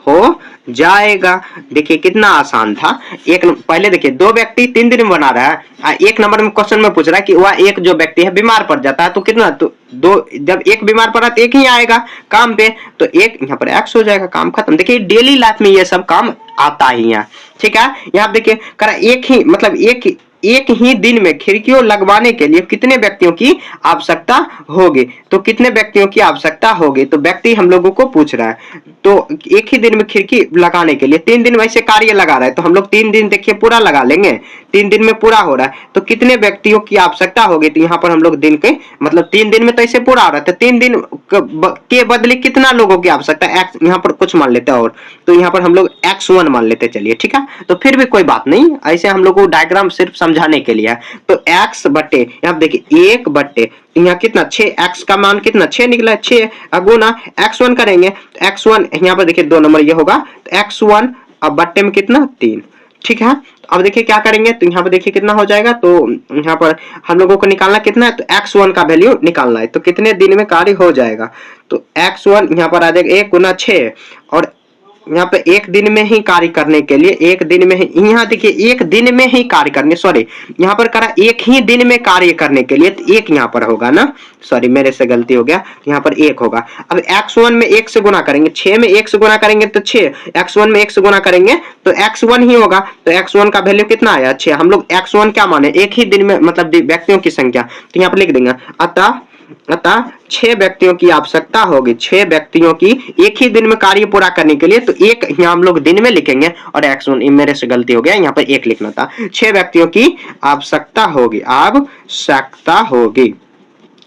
देखिए कितना आसान था। पहले देखिए 2 व्यक्ति 3 दिन में बना रहा है, 1 नंबर में क्वेश्चन में पूछ रहा है कि वह एक जो व्यक्ति है बीमार पड़ जाता है, तो कितना, तो 2, जब एक बीमार पड़ा तो 1 ही आएगा काम पे, तो 1 यहाँ पर x हो जाएगा, काम खत्म। देखिए डेली लाइफ में ये सब काम आता ही है। ठीक है, यहाँ देखिए करा एक ही मतलब एक ही दिन में खिड़कियों लगवाने के लिए कितने व्यक्तियों की आवश्यकता होगी, तो कितने व्यक्तियों की आवश्यकता होगी, तो व्यक्ति हम लोगों को पूछ रहा है। तो एक ही दिन में खिड़की लगाने के लिए 3 दिन वैसे कार्य लगा रहा है, तो हम लोग 3 दिन देखिए पूरा लगा लेंगे, 3 दिन में पूरा हो रहा है, तो कितने व्यक्तियों की आवश्यकता होगी, तो यहाँ पर हम लोग दिन के मतलब 3 दिन में तो ऐसे पूरा हो रहा है, तो 3 दिन के बदले कितना लोगों की आवश्यकता है, x यहाँ पर कुछ मान लेते हैं, और तो यहाँ पर हम लोग x1 मान लेते, चलिए ठीक है, तो फिर भी कोई बात नहीं, ऐसे हम लोग को डायग्राम सिर्फ समझाने के लिए है। तो x बट्टे यहाँ देखिए 1 बट्टे यहाँ कितना 6, x का मान कितना 6 निकला है, 6 गुना x1 करेंगे, तो x1 यहाँ पर देखिए 2 नंबर ये होगा, तो x1 अब बट्टे में कितना 3। ठीक है, अब देखिए क्या करेंगे, तो यहाँ पर देखिए कितना हो जाएगा, तो यहाँ पर हम लोगों को निकालना कितना है, तो x1 का वैल्यू निकालना है, तो कितने दिन में कार्य हो जाएगा, तो x1 यहाँ पर आ जाएगा 1 गुना 6, और यहाँ पे 1 दिन में ही कार्य करने के लिए 1 दिन में ही, यहाँ देखिए 1 दिन में ही कार्य करने, सॉरी यहाँ पर करा 1 ही दिन में कार्य करने के लिए, तो 1 यहाँ पर होगा ना, सॉरी मेरे से गलती हो गया, यहाँ पर 1 होगा। अब x1 में 1 से गुना करेंगे, 6 में 1 से गुना करेंगे तो 6, x1 में 1 से गुना करेंगे तो x1 ही होगा, तो x1 का वैल्यू कितना आया 6। हम लोग x1 क्या माने, 1 ही दिन में मतलब व्यक्तियों की संख्या, तो यहाँ पर लिख देंगे अतः 6 व्यक्तियों की आवश्यकता होगी, 6 व्यक्तियों की एक ही दिन में कार्य पूरा करने के लिए, तो 1 यहाँ हम लोग दिन में लिखेंगे, और x1 मेरे से गलती हो गया, यहाँ पर 1 लिखना था, 6 व्यक्तियों की आवश्यकता होगी।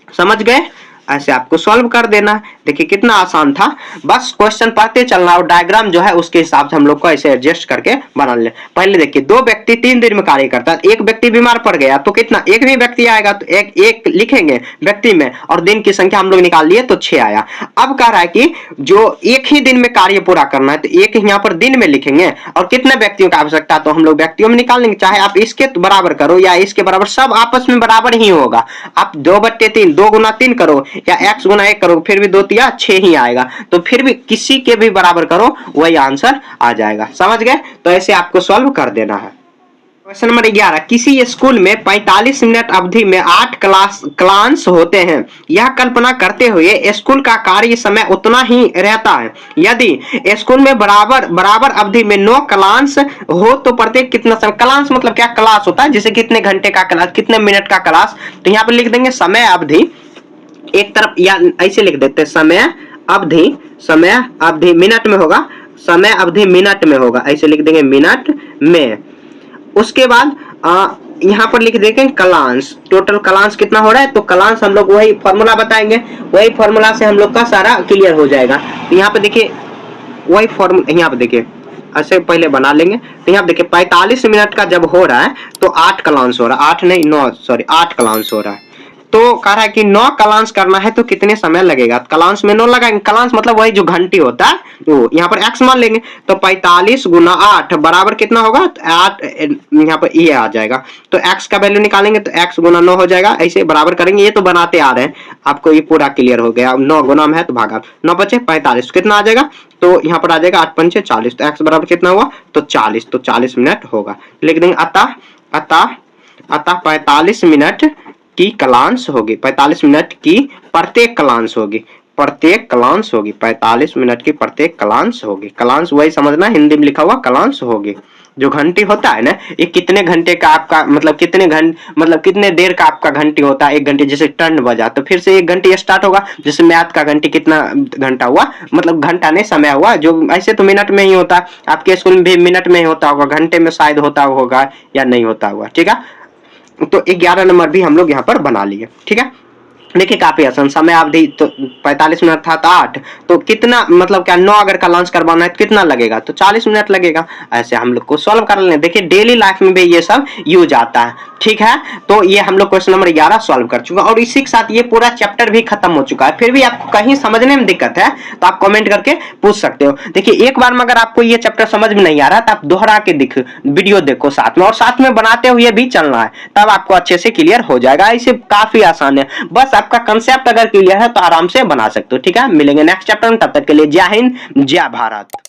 समझ गए, ऐसे आपको सॉल्व कर देना। देखिए कितना आसान था, बस क्वेश्चन पढ़ते चलना और डायग्राम जो है उसके हिसाब से हम लोग को ऐसे एडजस्ट करके बना ले। पहले देखिए, 2 व्यक्ति 3 दिन में कार्य करता है, एक व्यक्ति बीमार पड़ गया तो कितना, एक भी व्यक्ति आएगा तो एक लिखेंगे व्यक्ति में, और दिन की संख्या हम लोग निकाल लिए तो 6 आया। अब कह रहा है कि जो एक ही दिन में कार्य पूरा करना है तो एक यहाँ पर दिन में लिखेंगे, और कितने व्यक्तियों की आवश्यकता तो हम लोग व्यक्तियों में निकाल लेंगे, चाहे आप इसके बराबर करो या इसके बराबर, सब आपस में बराबर ही होगा। आप 2/3 2 गुना 3 करो या x गुना 1 करो, फिर भी 2 तिया 6 ही आएगा, तो फिर भी किसी के भी बराबर करो वही आंसर आ जाएगा। समझ गए? तो ऐसे आपको सॉल्व कर देना है। क्वेश्चन नंबर 11, किसी स्कूल में 45 मिनट अवधि में 8 क्लास होते हैं। यह कल्पना करते हुए स्कूल का कार्य समय उतना ही रहता है। यदि स्कूल में बराबर अवधि में 9 क्लास हो तो प्रत्येक कितना समय, क्लास मतलब क्या, क्लास होता है जैसे कितने घंटे का क्लास, कितने मिनट का क्लास, तो यहाँ पर लिख देंगे समय अवधि एक तरफ, या ऐसे लिख देते हैं समय अवधि मिनट में होगा, समय अवधि मिनट में होगा, ऐसे लिख देंगे मिनट में। उसके बाद यहाँ पर लिख देंगे क्लास, टोटल क्लास कितना हो रहा है, तो क्लास हम लोग वही फॉर्मूला बताएंगे, वही फॉर्मूला से हम लोग का सारा क्लियर हो जाएगा। तो यहाँ पे देखिए वही फॉर्मूला, यहाँ पे देखिए ऐसे पहले बना लेंगे। तो यहाँ पे देखिए 45 मिनट का जब हो रहा है तो 8 क्लास हो रहा है, 8 नहीं 9 सॉरी 8 क्लास हो रहा है। तो कह रहा है कि 9 क्लास करना है तो कितने समय लगेगा, क्लास में 9 लगाएंगे, क्लास मतलब वही जो घंटी होता है वो, यहाँ पर x मान लेंगे, तो 45 गुना 8 बराबर कितना होगा, तो 8 यहाँ पर ये आ जाएगा, तो x का वैल्यू निकालेंगे तो x गुना 9 हो जाएगा, ऐसे बराबर करेंगे, ये तो बनाते आ रहे हैं, आपको ये पूरा क्लियर हो गया। 9 गुना में है तो भागा 9 बचे 45, कितना आ जाएगा, तो यहाँ पर आ जाएगा 8 पंचे 40, तो x बराबर कितना हुआ, तो 40, तो 40 मिनट होगा। लिख देंगे अतः 45 मिनट की क्लास होगी, 45 मिनट की प्रत्येक क्लास होगी, 45 मिनट की प्रत्येक क्लास होगी। क्लास वही समझना, हिंदी में लिखा हुआ क्लास होगी। जो घंटी होता है ना, ये कितने घंटे का आपका मतलब कितने देर का आपका घंटी होता है, 1 घंटे जैसे टर्न बजा तो फिर से 1 घंटे स्टार्ट होगा, जैसे मैथ का घंटी कितना घंटा हुआ, मतलब घंटा नहीं समय हुआ, जो ऐसे तो मिनट में ही होता है, आपके स्कूल में भी मिनट में ही होता होगा, घंटे में शायद होता होगा या नहीं होता होगा। ठीक है, तो 11 नंबर भी हम लोग यहाँ पर बना लिए। ठीक है, देखिए काफी आसान, समय अवधि तो 45 मिनट था तो 8, तो कितना मतलब क्या 9 अगर का लॉन्च करवाना है तो कितना लगेगा, तो 40 मिनट लगेगा। ऐसे हम लोग को सॉल्व कर लें। देखिए डेली लाइफ में भी ये सब यूज आता है। ठीक है, तो ये हम लोग क्वेश्चन नंबर 11 सॉल्व कर चुका, और इसी के साथ ये पूरा चैप्टर भी खत्म हो चुका है। फिर भी आपको कहीं समझने में दिक्कत है तो आप कमेंट करके पूछ सकते हो। देखिए एक बार में अगर आपको ये चैप्टर समझ में नहीं आ रहा तो आप दोहरा के वीडियो देखो साथ में, और साथ में बनाते हुए भी चलना है, तब आपको अच्छे से क्लियर हो जाएगा। इसे काफी आसान है, बस आपका कंसेप्ट अगर क्लियर है तो आराम से बना सकते हो। ठीक है, मिलेंगे नेक्स्ट चैप्टर में, तब तक के लिए जय हिंद जय भारत।